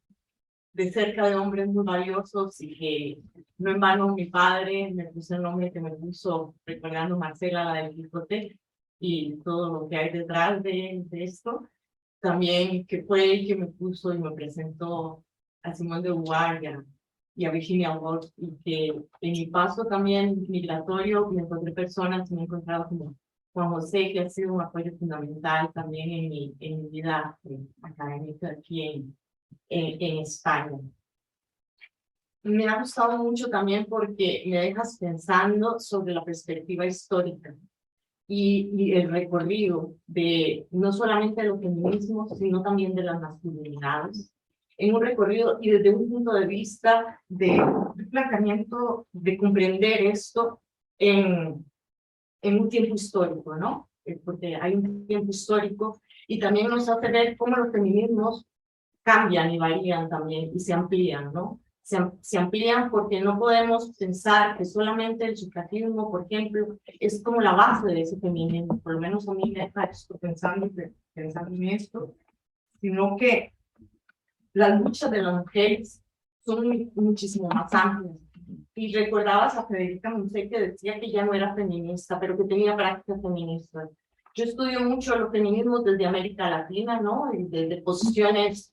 de cerca de hombres muy valiosos y que no en vano mi padre me puso el nombre que me puso recordando Marcela, la del Quijote, y todo lo que hay detrás de esto. También que fue el que me puso y me presentó a Simón de Beauvoir y a Virginia Woolf, y que en mi paso también migratorio me encontré personas que me he encontrado como Juan José, que ha sido un apoyo fundamental también en mi vida académica aquí en España. Me ha gustado mucho también porque me dejas pensando sobre la perspectiva histórica y el recorrido de no solamente de los feminismos, sino también de las masculinidades, en un recorrido y desde un punto de vista de planteamiento de comprender esto en un tiempo histórico, ¿no? Porque hay un tiempo histórico y también nos hace ver cómo los feminismos cambian y varían también y se amplían, ¿no? Se amplían porque no podemos pensar que solamente el sufragismo, por ejemplo, es como la base de ese feminismo, por lo menos a mí me deja esto pensando en esto, sino que las luchas de las mujeres son muchísimo más amplias. Y recordabas a Federica Montseny que decía que ya no era feminista, pero que tenía prácticas feministas. Yo estudio mucho los feminismos desde América Latina, ¿no? Y desde posiciones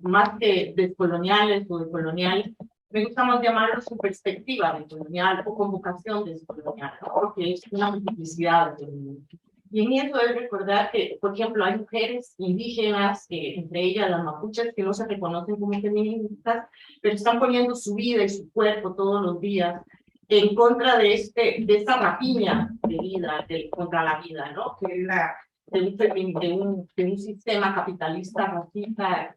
más que descoloniales o decoloniales. Me gusta más llamarlo su perspectiva decolonial o con vocación descolonial, ¿no? Porque es una multiplicidad de feminismos. Y en eso es recordar que, por ejemplo, hay mujeres indígenas, entre ellas las mapuches, que no se reconocen como feministas, pero están poniendo su vida y su cuerpo todos los días en contra de esta rapiña de vida, contra la vida, ¿no? Que es de un sistema capitalista, racista,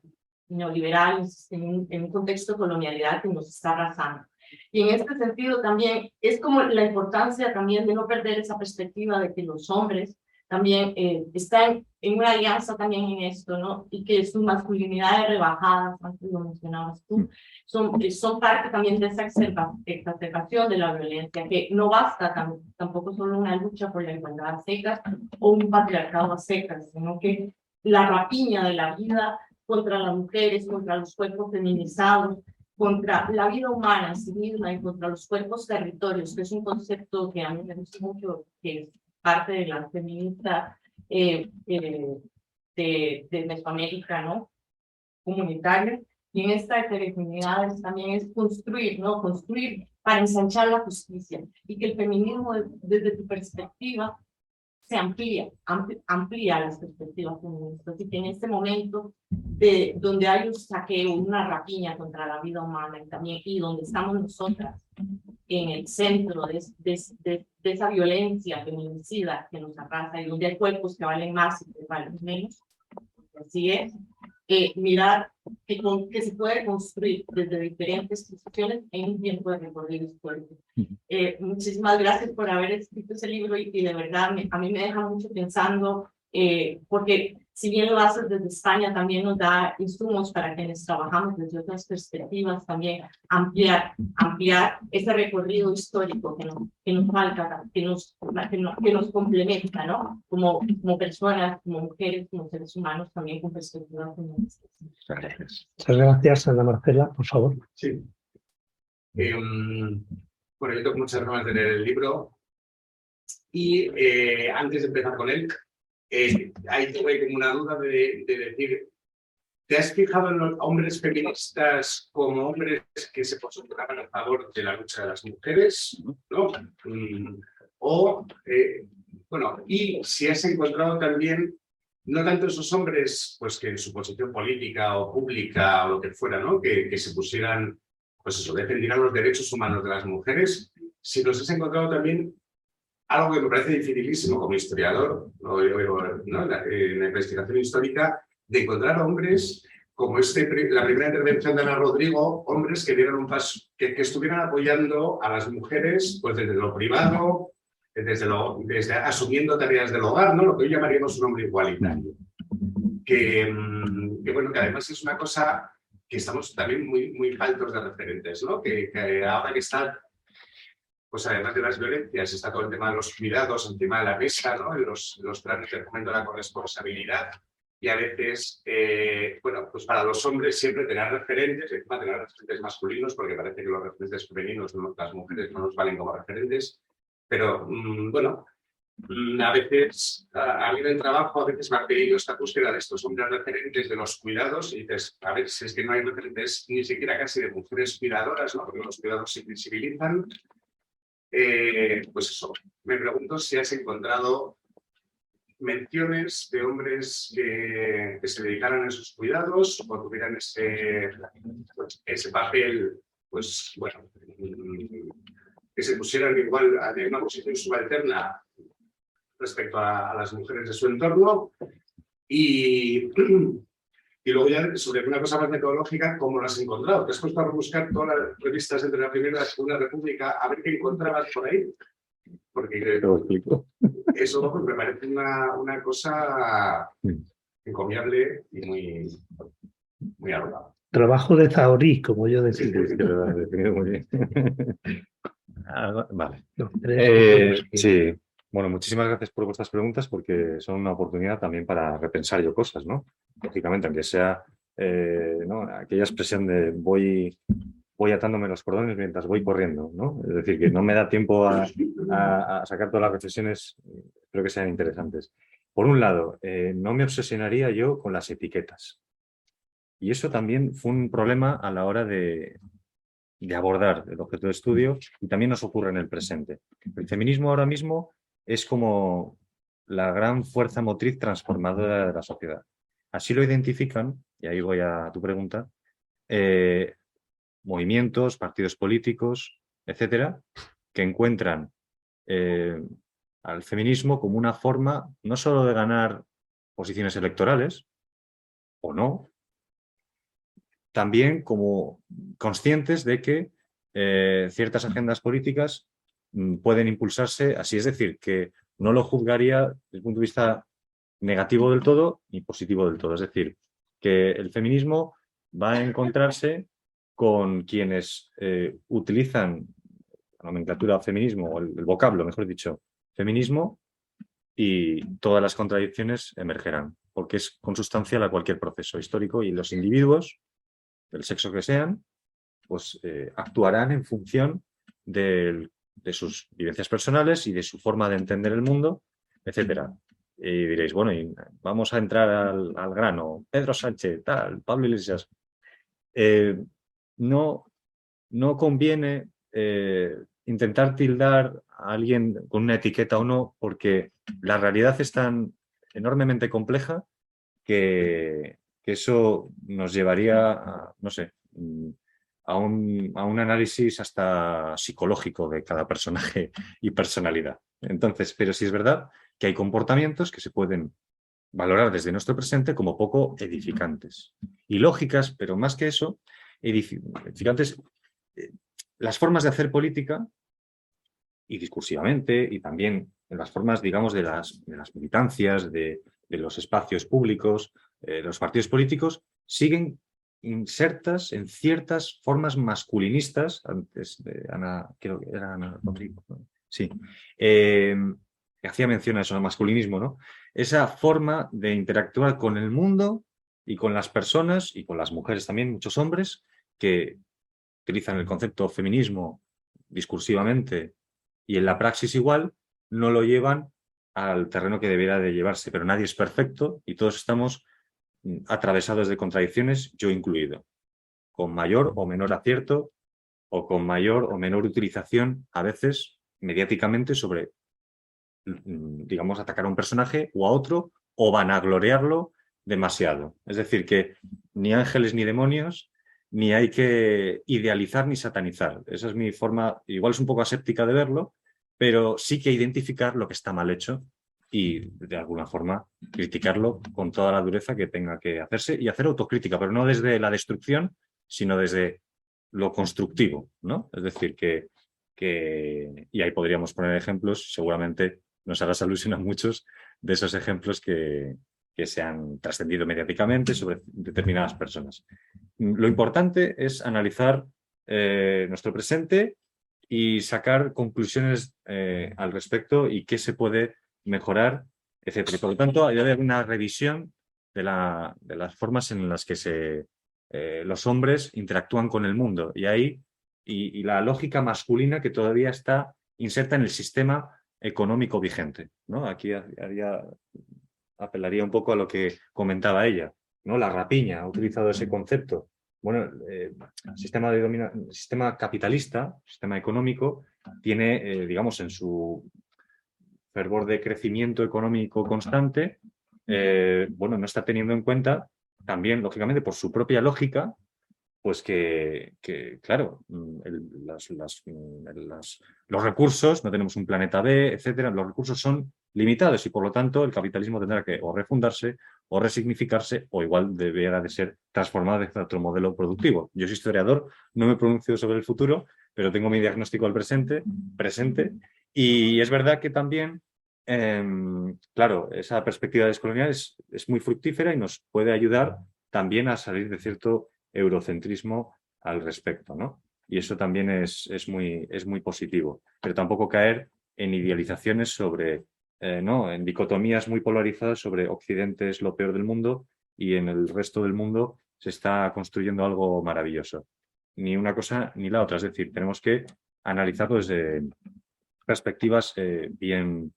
neoliberal, en un contexto de colonialidad que nos está arrasando. Y en este sentido también es como la importancia también de no perder esa perspectiva de que los hombres también están en una alianza también en esto, ¿no? Y que sus masculinidades rebajadas, antes lo mencionabas tú, son parte también de esa exacerbación de la violencia, que no basta tampoco solo una lucha por la igualdad a secas o un patriarcado a secas, sino que la rapiña de la vida contra las mujeres, contra los cuerpos feminizados, contra la vida humana en sí misma y contra los cuerpos territorios, que es un concepto que a mí me gusta mucho, que es parte de la feminista de Mesoamérica, ¿no? Comunitaria. Y en esta heterogeneidad también es construir, ¿no? Construir para ensanchar la justicia y que el feminismo desde tu perspectiva se amplía las perspectivas feministas. Y que en este momento donde hay un saqueo, una rapiña contra la vida humana y donde estamos nosotras en el centro de esa violencia feminicida que nos arrasa y donde hay cuerpos que valen más y que valen menos, así es, mirar que se puede construir desde diferentes posiciones en un tiempo de recorrido histórico. Muchísimas gracias por haber escrito ese libro y de verdad a mí me deja mucho pensando, porque si bien lo haces desde España, también nos da insumos para quienes trabajamos desde otras perspectivas, también ampliar ese recorrido histórico que nos falta, que nos complementa, ¿no? Como personas, como mujeres, como seres humanos, también con perspectivas feministas. Muchas gracias, Ana Marcela, por favor. Sí. Bueno, yo tengo muchas ganas de leer el libro y antes de empezar con él, ahí tengo como una duda de decir, ¿te has fijado en los hombres feministas como hombres que se posicionaban a favor de la lucha de las mujeres? ¿No? Bueno, y si has encontrado también, no tanto esos hombres, pues que en su posición política o pública o lo que fuera, ¿no? Que se pusieran, pues eso, defendieran los derechos humanos de las mujeres, si los has encontrado también algo que me parece dificilísimo como historiador, ¿no? En la investigación histórica, de encontrar hombres como la primera intervención de Ana Rodrigo, hombres que dieron un paso, que estuvieran apoyando a las mujeres pues desde lo privado, desde asumiendo tareas del hogar, ¿no? Lo que hoy llamaríamos un hombre igualitario. Que además es una cosa que estamos también muy faltos de referentes, ¿no? Que ahora que está, pues además de las violencias, está todo el tema de los cuidados encima de la mesa, ¿no? En los planes de fomento de la corresponsabilidad. Y a veces, pues para los hombres siempre tener referentes, encima tener referentes masculinos, porque parece que los referentes femeninos, las mujeres no nos valen como referentes. Pero, a veces, a mí en el trabajo, a veces me ha pedido esta búsqueda de estos hombres referentes de los cuidados y dices, a ver, si es que no hay referentes ni siquiera casi de mujeres cuidadoras, ¿no? Porque los cuidados se visibilizan. Pues eso, me pregunto si has encontrado menciones de hombres que se dedicaran a esos cuidados o tuvieran ese papel, pues bueno, que se pusieran igual en una posición subalterna respecto a las mujeres de su entorno y luego ya sobre una cosa más metodológica, ¿cómo lo has encontrado? ¿Te has puesto a buscar todas las revistas entre la Primera y la Segunda República a ver qué encontrabas por ahí? Porque eso me parece una cosa encomiable y muy arrogada. Trabajo de Zahorí, como yo decía. Sí, es que lo has definido muy bien. Vale. Sí. Bueno, muchísimas gracias por vuestras preguntas porque son una oportunidad también para repensar yo cosas, ¿no? Lógicamente, aunque sea ¿no? Aquella expresión de voy atándome los cordones mientras voy corriendo, ¿no? Es decir, que no me da tiempo a sacar todas las reflexiones, espero que sean interesantes. Por un lado, no me obsesionaría yo con las etiquetas. Y eso también fue un problema a la hora de abordar el objeto de estudio y también nos ocurre en el presente. El feminismo ahora mismo es como la gran fuerza motriz transformadora de la sociedad. Así lo identifican, y ahí voy a tu pregunta, movimientos, partidos políticos, etcétera, que encuentran al feminismo como una forma no solo de ganar posiciones electorales, o no, también como conscientes de que ciertas agendas políticas pueden impulsarse así. Es decir, que no lo juzgaría desde el punto de vista negativo del todo ni positivo del todo. Es decir, que el feminismo va a encontrarse con quienes utilizan la nomenclatura feminismo, o el vocablo, mejor dicho, feminismo, y todas las contradicciones emergerán. porque es consustancial a cualquier proceso histórico y los individuos, del sexo que sean, pues actuarán en función de sus vivencias personales y de su forma de entender el mundo, etcétera. Y diréis, bueno, y vamos a entrar al grano. Pedro Sánchez, tal, Pablo Iglesias. No conviene intentar tildar a alguien con una etiqueta o no, porque la realidad es tan enormemente compleja que eso nos llevaría a, no sé, a un análisis hasta psicológico de cada personaje y personalidad. Entonces, pero sí es verdad que hay comportamientos que se pueden valorar desde nuestro presente como poco edificantes. Y lógicas, pero más que eso, edificantes, las formas de hacer política y discursivamente, y también en las formas, digamos, de las militancias, de los espacios públicos, los partidos políticos, siguen insertas en ciertas formas masculinistas, antes de Ana, creo que era Ana Rodrigo, ¿no? Sí, que hacía mención a eso, al masculinismo, ¿no? Esa forma de interactuar con el mundo y con las personas y con las mujeres también, muchos hombres, que utilizan el concepto feminismo discursivamente y en la praxis igual, no lo llevan al terreno que debiera de llevarse, pero nadie es perfecto y todos estamos atravesados de contradicciones, yo incluido, con mayor o menor acierto o con mayor o menor utilización, a veces mediáticamente, sobre, digamos, atacar a un personaje o a otro o vanagloriarlo demasiado. Es decir, que ni ángeles ni demonios, ni hay que idealizar ni satanizar. Esa es mi forma, igual es un poco aséptica de verlo, pero sí que identificar lo que está mal hecho y de alguna forma criticarlo con toda la dureza que tenga que hacerse y hacer autocrítica, pero no desde la destrucción, sino desde lo constructivo, ¿no? Es decir, y ahí podríamos poner ejemplos, seguramente nos hagas alusión a muchos de esos ejemplos que se han trascendido mediáticamente sobre determinadas personas. Lo importante es analizar nuestro presente y sacar conclusiones al respecto y qué se puede mejorar, etc. Por lo tanto, hay que haber una revisión de las formas en las que los hombres interactúan con el mundo y la lógica masculina que todavía está inserta en el sistema económico vigente, ¿no? Aquí apelaría un poco a lo que comentaba ella, ¿no? La rapiña ha utilizado ese concepto. Bueno, el sistema capitalista, sistema económico, tiene, digamos, en su fervor de crecimiento económico constante, bueno, no está teniendo en cuenta también, lógicamente, por su propia lógica, pues que claro, los recursos, no tenemos un planeta B, etcétera, los recursos son limitados y por lo tanto el capitalismo tendrá que o refundarse o resignificarse o igual deberá de ser transformado hacia otro modelo productivo. Yo soy historiador, no me pronuncio sobre el futuro, pero tengo mi diagnóstico al presente y es verdad que también, claro, esa perspectiva descolonial es muy fructífera y nos puede ayudar también a salir de cierto eurocentrismo al respecto, ¿no? Y eso también es muy positivo, pero tampoco caer en idealizaciones sobre, ¿no? En dicotomías muy polarizadas sobre Occidente es lo peor del mundo y en el resto del mundo se está construyendo algo maravilloso. Ni una cosa ni la otra, es decir, tenemos que analizarlo desde perspectivas bien,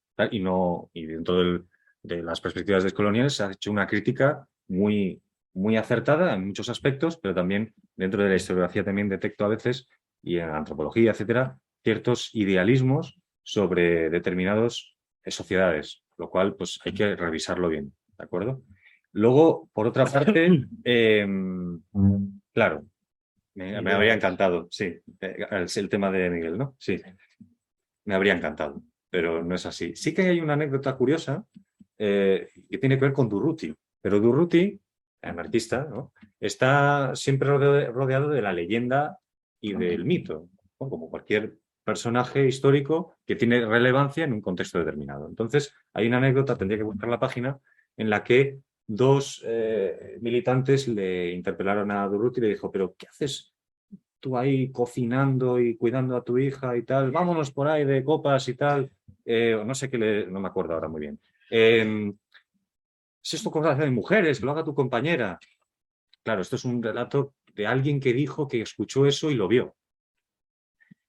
y dentro de las perspectivas descoloniales se ha hecho una crítica muy acertada en muchos aspectos, pero también dentro de la historiografía también detecto a veces, y en la antropología, etcétera, ciertos idealismos sobre determinadas sociedades, lo cual pues hay que revisarlo bien, ¿de acuerdo? Luego, por otra parte, claro, me habría encantado, sí, el tema de Miguel, ¿no? Sí, me habría encantado, pero no es así. Sí que hay una anécdota curiosa que tiene que ver con Durruti, pero Durruti, anarquista, ¿no? Está siempre rodeado de la leyenda y del mito, ¿no? Como cualquier personaje histórico que tiene relevancia en un contexto determinado. Entonces, hay una anécdota, tendría que buscar la página, en la que dos militantes le interpelaron a Durruti y le dijo, pero ¿qué haces tú ahí cocinando y cuidando a tu hija y tal? Vámonos por ahí de copas y tal. No sé qué no me acuerdo ahora muy bien. si esto cosa de mujeres, que lo haga tu compañera. Claro, esto es un relato de alguien que dijo que escuchó eso y lo vio.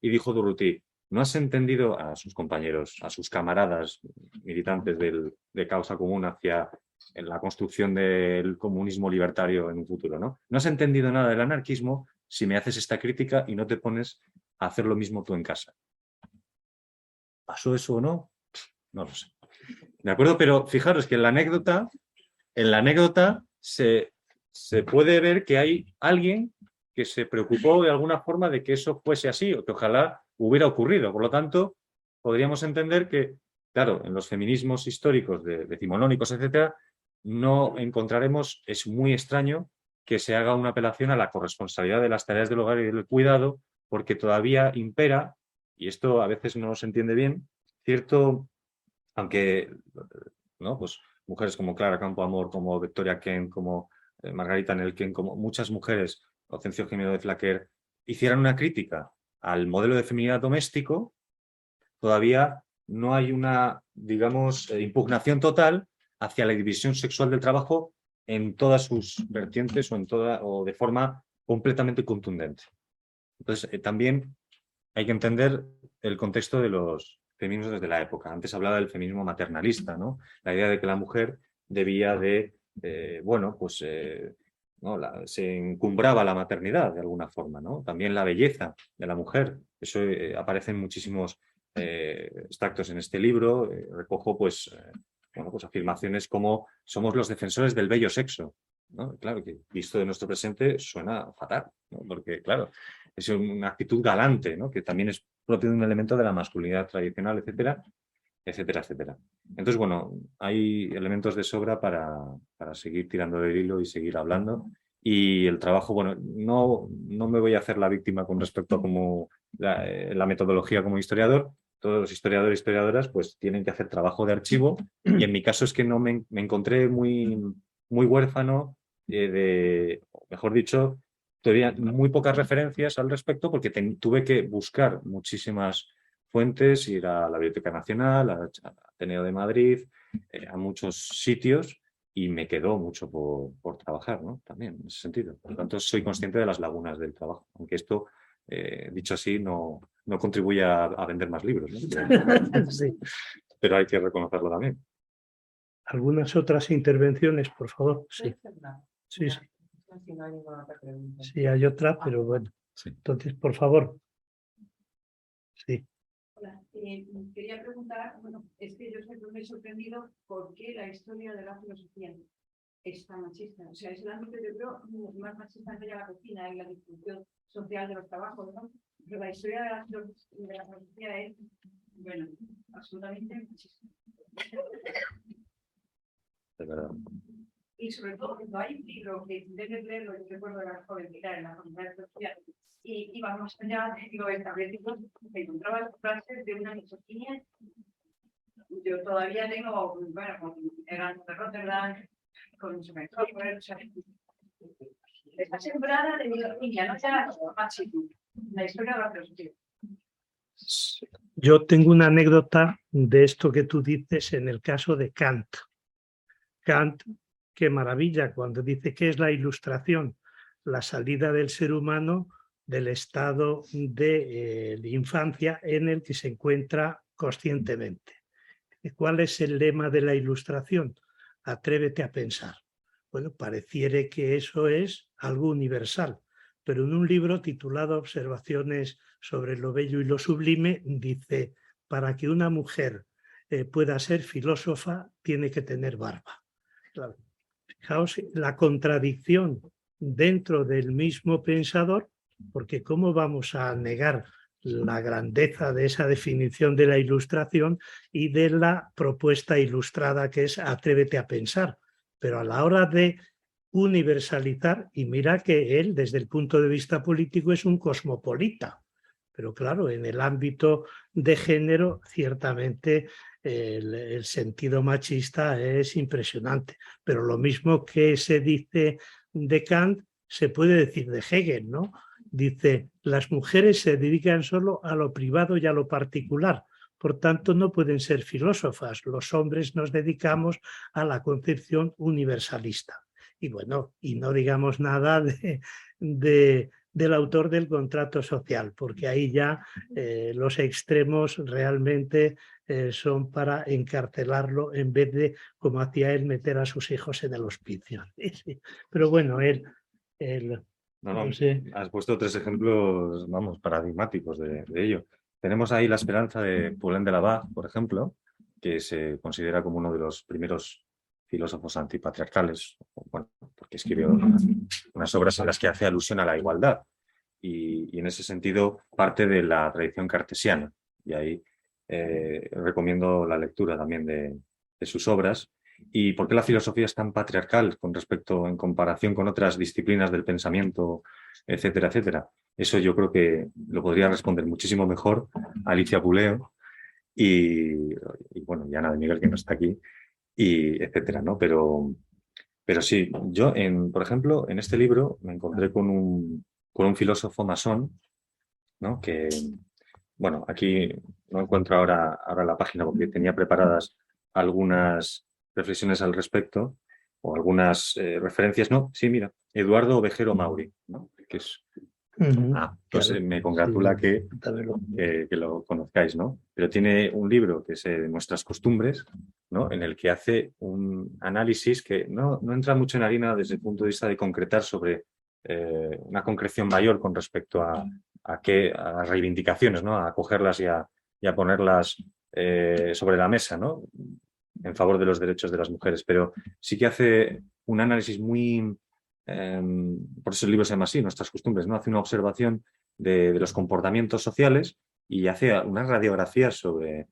Y dijo Durruti, no has entendido a sus compañeros, a sus camaradas militantes de causa común hacia la construcción del comunismo libertario en un futuro, ¿no? No has entendido nada del anarquismo si me haces esta crítica y no te pones a hacer lo mismo tú en casa. ¿Pasó eso o no? No lo sé. ¿De acuerdo? Pero fijaros que en la anécdota se puede ver que hay alguien que se preocupó de alguna forma de que eso fuese así o que ojalá hubiera ocurrido. Por lo tanto, podríamos entender que, claro, en los feminismos históricos decimonónicos, etcétera, no encontraremos, es muy extraño que se haga una apelación a la corresponsabilidad de las tareas del hogar y del cuidado, porque todavía impera, y esto a veces no se entiende bien, cierto, aunque, ¿no? Pues mujeres como Clara Campoamor, como Victoria Kent, como Margarita Nelken, como muchas mujeres, Ocencio Jiménez de Flaquer, hicieran una crítica al modelo de feminidad doméstico, todavía no hay una, digamos, impugnación total hacia la división sexual del trabajo en todas sus vertientes o de forma completamente contundente. Entonces, también hay que entender el contexto de los feminismos desde la época. Antes hablaba del feminismo maternalista, ¿no? La idea de que la mujer debía de, ¿no? Se encumbraba la maternidad de alguna forma, ¿no? También la belleza de la mujer. Eso aparece en muchísimos extractos en este libro. Recojo, pues afirmaciones como somos los defensores del bello sexo, ¿no? Claro que visto de nuestro presente suena fatal, ¿no? Porque, claro, es una actitud galante, ¿no? Que también es propio de un elemento de la masculinidad tradicional, etcétera, etcétera, etcétera. Entonces, bueno, hay elementos de sobra para seguir tirando del hilo y seguir hablando. Y el trabajo, bueno, no me voy a hacer la víctima con respecto a cómo la metodología como historiador. Todos los historiadores y historiadoras pues tienen que hacer trabajo de archivo y en mi caso es que no me encontré muy huérfano mejor dicho, todavía muy pocas referencias al respecto porque tuve que buscar muchísimas fuentes, ir a la Biblioteca Nacional, al Ateneo de Madrid, a muchos sitios y me quedó mucho por trabajar, ¿no? También en ese sentido. Por lo tanto, soy consciente de las lagunas del trabajo, aunque esto, dicho así, no contribuye a vender más libros, ¿no? Sí. Pero hay que reconocerlo también. ¿Algunas otras intervenciones, por favor? Sí. Sí, sí. Sí, hay otra, pero bueno. Sí. Entonces, por favor. Sí. Hola, quería preguntar, bueno, es que yo siempre me he sorprendido por qué la historia de la filosofía es tan machista. O sea, es el ámbito, yo creo, más machista que la cocina y la distribución social de los trabajos, ¿no? Pero la historia de la filosofía es, bueno, absolutamente machista. De verdad. Y sobre todo cuando hay un libro que debes leerlo, yo recuerdo de la joven Pilar en la comunidad social, y íbamos allá, digo, establecidos, me encontraba frases de una misoginia. Yo todavía tengo, bueno, con Eran de Rotterdam, con su mentor, o sea, está sembrada de misoginia, no sea machismo, la historia de la filosofía. Yo tengo una anécdota de esto que tú dices en el caso de Kant. Kant, qué maravilla cuando dice que es la ilustración, la salida del ser humano del estado de infancia en el que se encuentra conscientemente. ¿Cuál es el lema de la ilustración? Atrévete a pensar. Bueno, pareciera que eso es algo universal, pero en un libro titulado Observaciones sobre lo bello y lo sublime dice, para que una mujer pueda ser filósofa tiene que tener barba. Claro. Fijaos la contradicción dentro del mismo pensador, porque ¿cómo vamos a negar la grandeza de esa definición de la ilustración y de la propuesta ilustrada que es atrévete a pensar? Pero a la hora de universalizar, y mira que él desde el punto de vista político es un cosmopolita, pero claro, en el ámbito de género ciertamente el sentido machista es impresionante, pero lo mismo que se dice de Kant se puede decir de Hegel, ¿no? Dice, las mujeres se dedican solo a lo privado y a lo particular, por tanto no pueden ser filósofas. Los hombres nos dedicamos a la concepción universalista. Y bueno, y no digamos nada del autor del contrato social, porque ahí ya los extremos realmente son para encarcelarlo en vez de, como hacía él, meter a sus hijos en el hospicio. Sí. Pero bueno, él No, no sé. has puesto 3 ejemplos, vamos, paradigmáticos de ello. Tenemos ahí la esperanza de Poulain de Labarre, por ejemplo, que se considera como uno de los primeros filósofos antipatriarcales, bueno, porque escribió unas obras en las que hace alusión a la igualdad y en ese sentido parte de la tradición cartesiana. Y ahí recomiendo la lectura también de sus obras. ¿Y por qué la filosofía es tan patriarcal en comparación con otras disciplinas del pensamiento, etcétera, etcétera? Eso yo creo que lo podría responder muchísimo mejor Alicia Puleo y bueno, y Ana de Miguel, que no está aquí, y etcétera, ¿no? Pero sí, yo, por ejemplo, en este libro me encontré con un filósofo masón, ¿no? Que, bueno, aquí no encuentro ahora la página porque tenía preparadas algunas reflexiones al respecto o algunas referencias. No, sí, mira, Eduardo Ovejero Mauri, ¿no? Que es... pues claro, me congratula sí, que lo conozcáis, ¿no? Pero tiene un libro que es Nuestras costumbres, ¿no? En el que hace un análisis que no entra mucho en harina desde el punto de vista de concretar sobre una concreción mayor con respecto a las reivindicaciones, ¿no? A cogerlas y a ponerlas sobre la mesa, ¿no? En favor de los derechos de las mujeres, pero sí que hace un análisis muy... por eso el libro se llama así, Nuestras costumbres, ¿no? Hace una observación de los comportamientos sociales y hace unas radiografías sobre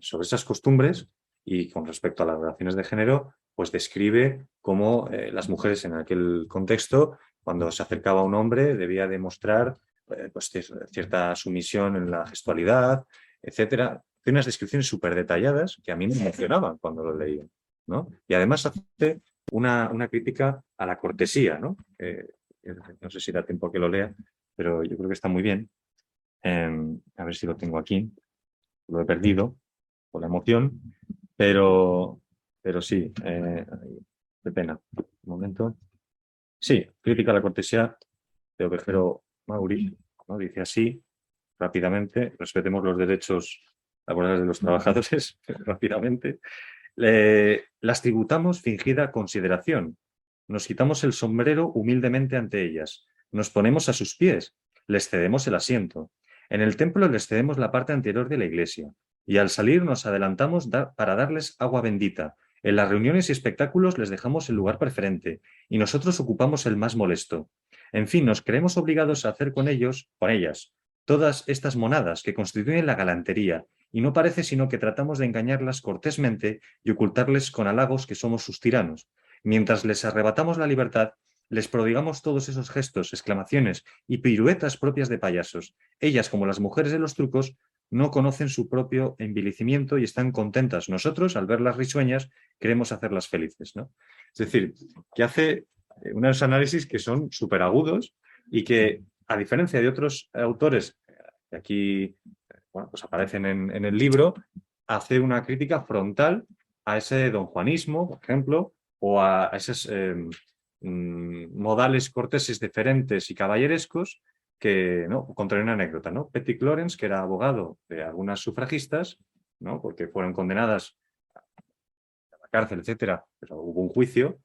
esas costumbres y con respecto a las relaciones de género, pues describe cómo las mujeres en aquel contexto, cuando se acercaba a un hombre, debía demostrar pues, cierta sumisión en la gestualidad, etcétera. Hace unas descripciones súper detalladas que a mí me emocionaban cuando lo leía, ¿no? Y además hace una crítica a la cortesía, ¿no? No sé si da tiempo que lo lea, pero yo creo que está muy bien. A ver si lo tengo aquí. Lo he perdido por la emoción, pero sí, qué pena. Un momento. Sí, crítica a la cortesía de Ovejero Mauri, ¿no? Dice así, rápidamente, respetemos los derechos laborales de los trabajadores, rápidamente. Las tributamos fingida consideración. Nos quitamos el sombrero humildemente ante ellas. Nos ponemos a sus pies. Les cedemos el asiento. En el templo les cedemos la parte anterior de la iglesia. Y al salir nos adelantamos para darles agua bendita. En las reuniones y espectáculos les dejamos el lugar preferente. Y nosotros ocupamos el más molesto. En fin, nos creemos obligados a hacer con ellas, todas estas monadas que constituyen la galantería. Y no parece sino que tratamos de engañarlas cortésmente y ocultarles con halagos que somos sus tiranos. Mientras les arrebatamos la libertad, les prodigamos todos esos gestos, exclamaciones y piruetas propias de payasos. Ellas, como las mujeres de los trucos, no conocen su propio envilecimiento y están contentas. Nosotros, al verlas risueñas, queremos hacerlas felices, ¿no? Es decir, que hace unos análisis que son súper agudos y que, a diferencia de otros autores que aquí pues aparecen en el libro, hace una crítica frontal a ese donjuanismo, por ejemplo, o a esos modales corteses deferentes y caballerescos que, ¿no? Contra una anécdota, ¿no? Petit Lawrence, que era abogado de algunas sufragistas, ¿no? Porque fueron condenadas a la cárcel, etcétera, pero hubo un juicio.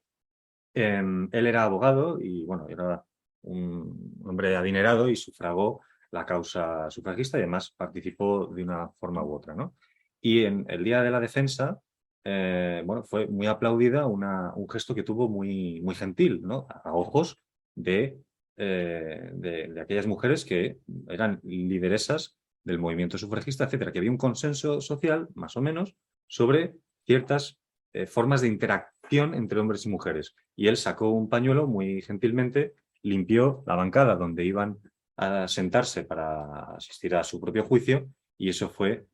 Él era abogado y, bueno, era un hombre adinerado y sufragó la causa sufragista y además participó de una forma u otra, ¿no? Y en el Día de la Defensa, bueno, fue muy aplaudida un gesto que tuvo muy, muy gentil, ¿no? A ojos de aquellas mujeres que eran lideresas del movimiento sufragista, etcétera, que había un consenso social, más o menos, sobre ciertas formas de interacción entre hombres y mujeres. Y él sacó un pañuelo muy gentilmente, limpió la bancada donde iban a sentarse para asistir a su propio juicio y eso fue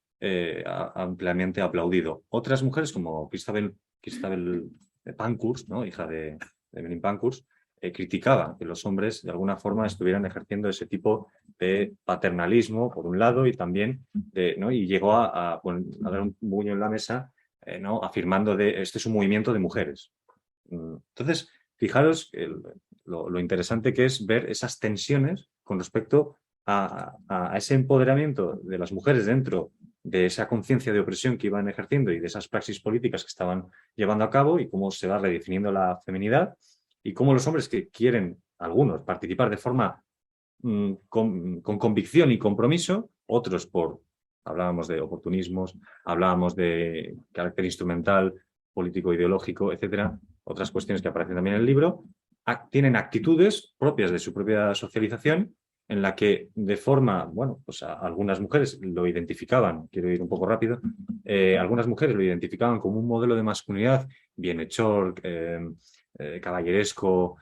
ampliamente aplaudido. Otras mujeres como Christabel Pankhurst, ¿no? Hija de Evelyn Pankhurst, criticaba que los hombres de alguna forma estuvieran ejerciendo ese tipo de paternalismo, por un lado, y también, ¿no? Y llegó a dar un puño en la mesa, ¿no? Afirmando este es un movimiento de mujeres. Entonces, fijaros lo interesante que es ver esas tensiones con respecto a ese empoderamiento de las mujeres dentro de esa conciencia de opresión que iban ejerciendo y de esas praxis políticas que estaban llevando a cabo, y cómo se va redefiniendo la feminidad, y cómo los hombres que quieren, algunos, participar de forma con convicción y compromiso, otros hablábamos de oportunismos, hablábamos de carácter instrumental, político, ideológico, etcétera, otras cuestiones que aparecen también en el libro, tienen actitudes propias de su propia socialización, en la que de forma, bueno, pues algunas mujeres lo identificaban, quiero ir un poco rápido, algunas mujeres lo identificaban como un modelo de masculinidad bienhechor, caballeresco,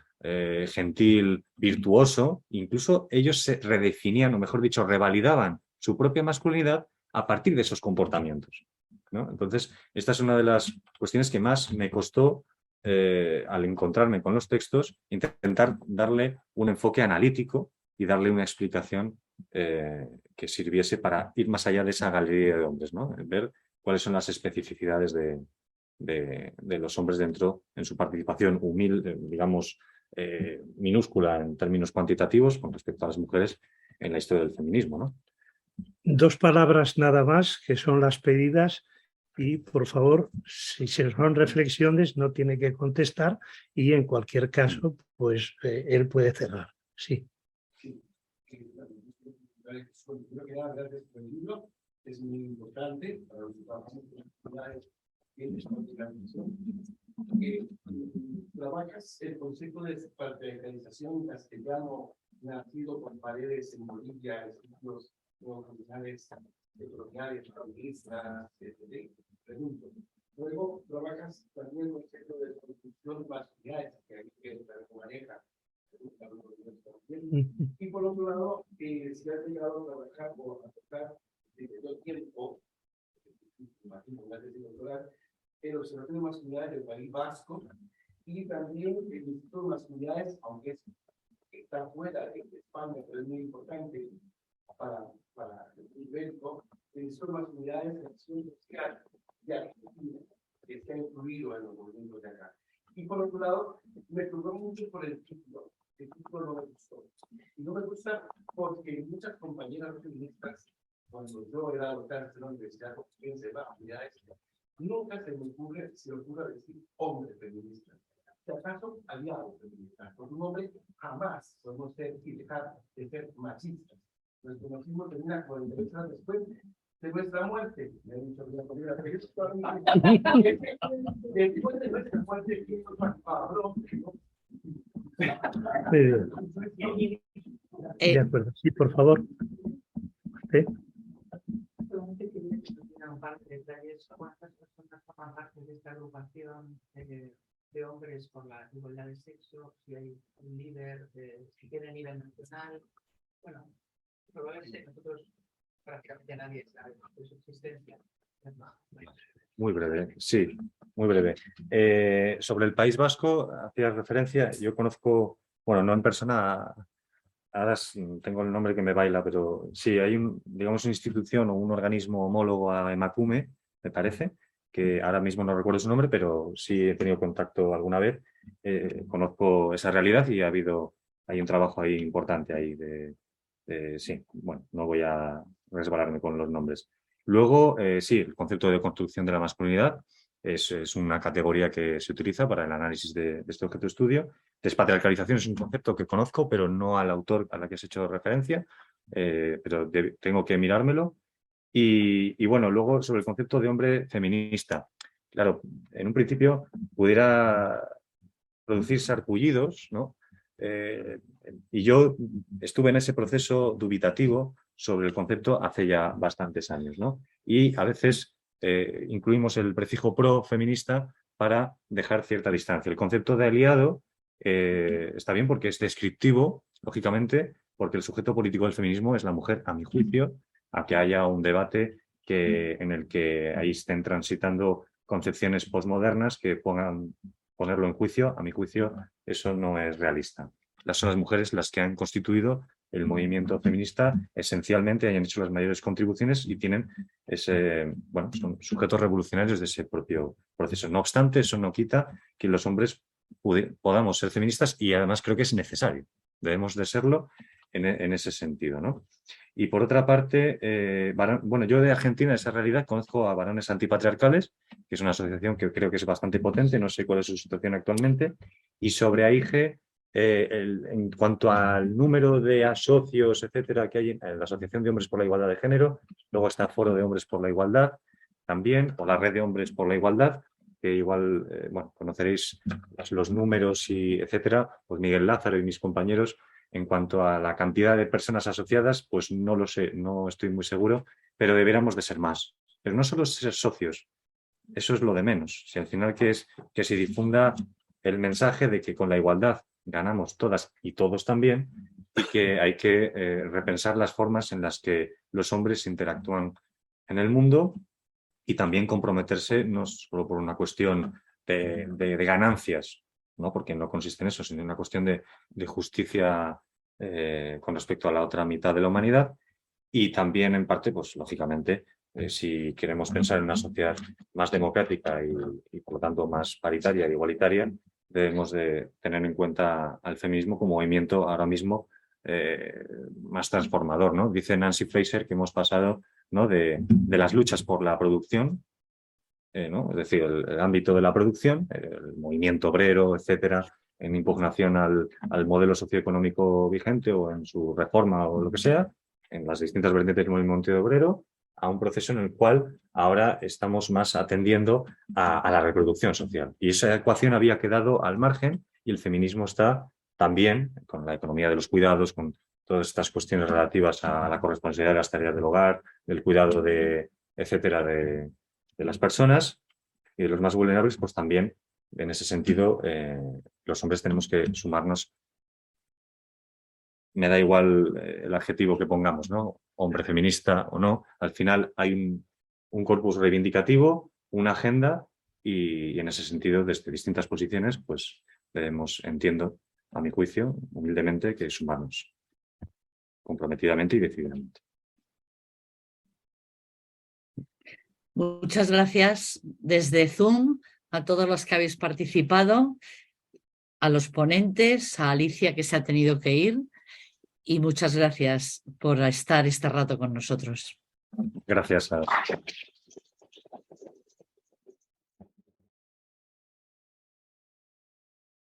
gentil, virtuoso. Incluso ellos se redefinían, o mejor dicho, revalidaban su propia masculinidad a partir de esos comportamientos, ¿no? Entonces, esta es una de las cuestiones que más me costó al encontrarme con los textos, intentar darle un enfoque analítico y darle una explicación que sirviese para ir más allá de esa galería de hombres, ¿no? Ver cuáles son las especificidades de los hombres dentro, en su participación humilde, digamos, minúscula en términos cuantitativos con respecto a las mujeres en la historia del feminismo, ¿no? 2 palabras nada más, que son las pedidas, y por favor, si son reflexiones, no tiene que contestar, y en cualquier caso, pues él puede cerrar. Sí. Creo que gracias por el libro, es muy importante para los trabajadores trabajas el concepto de patriarcalización castellano nacido con Paredes en Bolivia, estudios neocoloniales, coloniales, feministas, etc. Pregunto. Luego trabajas también el concepto de construcción masculinidad, que hay que maneja. Y por otro lado, si has llegado a trabajar o a tocar desde todo tiempo, imagino, antes de doctorar, el Observatorio de Masculinidades del País Vasco, y también el Instituto de Masculinidades, aunque está fuera de España, pero es muy importante para el evento, el Instituto de Masculinidades de Acción Social de Argentina, que está incluido en los movimientos de acá. Y por otro lado, me preocupó mucho por el título. El título no me gustó. Y no me gusta porque muchas compañeras feministas, cuando yo era docente en la Universidad de Masculinidades, nunca se me ocurre decir hombre feminista. Si acaso aliado feminista, porque un hombre jamás podemos ser y dejar de ser machistas. Nuestro machismo termina 40 años después de nuestra muerte. Me han dicho que la comida después de nuestra muerte, de acuerdo. Sí, por favor. ¿Usted? ¿Cuántas personas forman parte de esta agrupación de hombres por la igualdad de sexo? Si hay un líder, si tiene nivel nacional. Bueno, probablemente nosotros prácticamente nadie sabe de su existencia. Muy breve, sí, muy breve. Sobre el País Vasco, hacías referencia, yo conozco, bueno, no en persona, ahora tengo el nombre que me baila, pero sí, hay digamos, una institución o un organismo homólogo a Emakume, me parece, que ahora mismo no recuerdo su nombre, pero sí he tenido contacto alguna vez, conozco esa realidad y hay un trabajo ahí importante ahí sí, bueno, no voy a resbalarme con los nombres. Luego, sí, el concepto de construcción de la masculinidad es una categoría que se utiliza para el análisis de este objeto de estudio. Despatriarcalización es un concepto que conozco, pero no al autor a la que has hecho referencia, pero tengo que mirármelo. Y bueno, luego sobre el concepto de hombre feminista. Claro, en un principio pudiera producir sarpullidos, ¿no? Y yo estuve en ese proceso dubitativo sobre el concepto hace ya bastantes años, ¿no? Y a veces incluimos el prefijo pro-feminista para dejar cierta distancia. El concepto de aliado está bien porque es descriptivo, lógicamente, porque el sujeto político del feminismo es la mujer, a mi juicio, a que haya un debate en el que ahí estén transitando concepciones posmodernas que pongan ponerlo en juicio. A mi juicio, eso no es realista. Son las mujeres las que han constituido el movimiento feminista esencialmente, hayan hecho las mayores contribuciones y tienen son sujetos revolucionarios de ese propio proceso. No obstante, eso no quita que los hombres podamos ser feministas y además creo que es necesario. Debemos de serlo en ese sentido, ¿no? Y por otra parte, yo de Argentina, de esa realidad, conozco a Varones Antipatriarcales, que es una asociación que creo que es bastante potente, no sé cuál es su situación actualmente, y sobre AIGE, en cuanto al número de socios, etcétera, que hay en la Asociación de Hombres por la Igualdad de Género, luego está el Foro de Hombres por la Igualdad también, o la Red de Hombres por la Igualdad, que igual, conoceréis los números y etcétera, pues Miguel Lázaro y mis compañeros. En cuanto a la cantidad de personas asociadas, pues no lo sé, no estoy muy seguro, pero deberíamos de ser más. Pero no solo ser socios, eso es lo de menos. Si al final que se difunda el mensaje de que con la igualdad ganamos todas y todos también, y que hay que repensar las formas en las que los hombres interactúan en el mundo y también comprometerse no solo por una cuestión de ganancias, ¿no? Porque no consiste en eso, sino en una cuestión de justicia con respecto a la otra mitad de la humanidad y también en parte, pues lógicamente, si queremos pensar en una sociedad más democrática y por lo tanto más paritaria e igualitaria, debemos de tener en cuenta al feminismo como movimiento ahora mismo más transformador, ¿no? Dice Nancy Fraser que hemos pasado, ¿no? de las luchas por la producción, ¿no? Es decir, el ámbito de la producción, el movimiento obrero, etcétera, en impugnación al modelo socioeconómico vigente o en su reforma o lo que sea, en las distintas vertientes del movimiento obrero, a un proceso en el cual ahora estamos más atendiendo a la reproducción social. Y esa ecuación había quedado al margen y el feminismo está también con la economía de los cuidados, con todas estas cuestiones relativas a la corresponsabilidad de las tareas del hogar, del cuidado etcétera, de las personas y de los más vulnerables, pues también en ese sentido los hombres tenemos que sumarnos. Me da igual el adjetivo que pongamos, ¿no? Hombre feminista o no, al final hay un corpus reivindicativo, una agenda y en ese sentido desde distintas posiciones pues debemos, entiendo, a mi juicio, humildemente, que sumarnos comprometidamente y decididamente. Muchas gracias desde Zoom a todos los que habéis participado, a los ponentes, a Alicia que se ha tenido que ir y muchas gracias por estar este rato con nosotros. Gracias a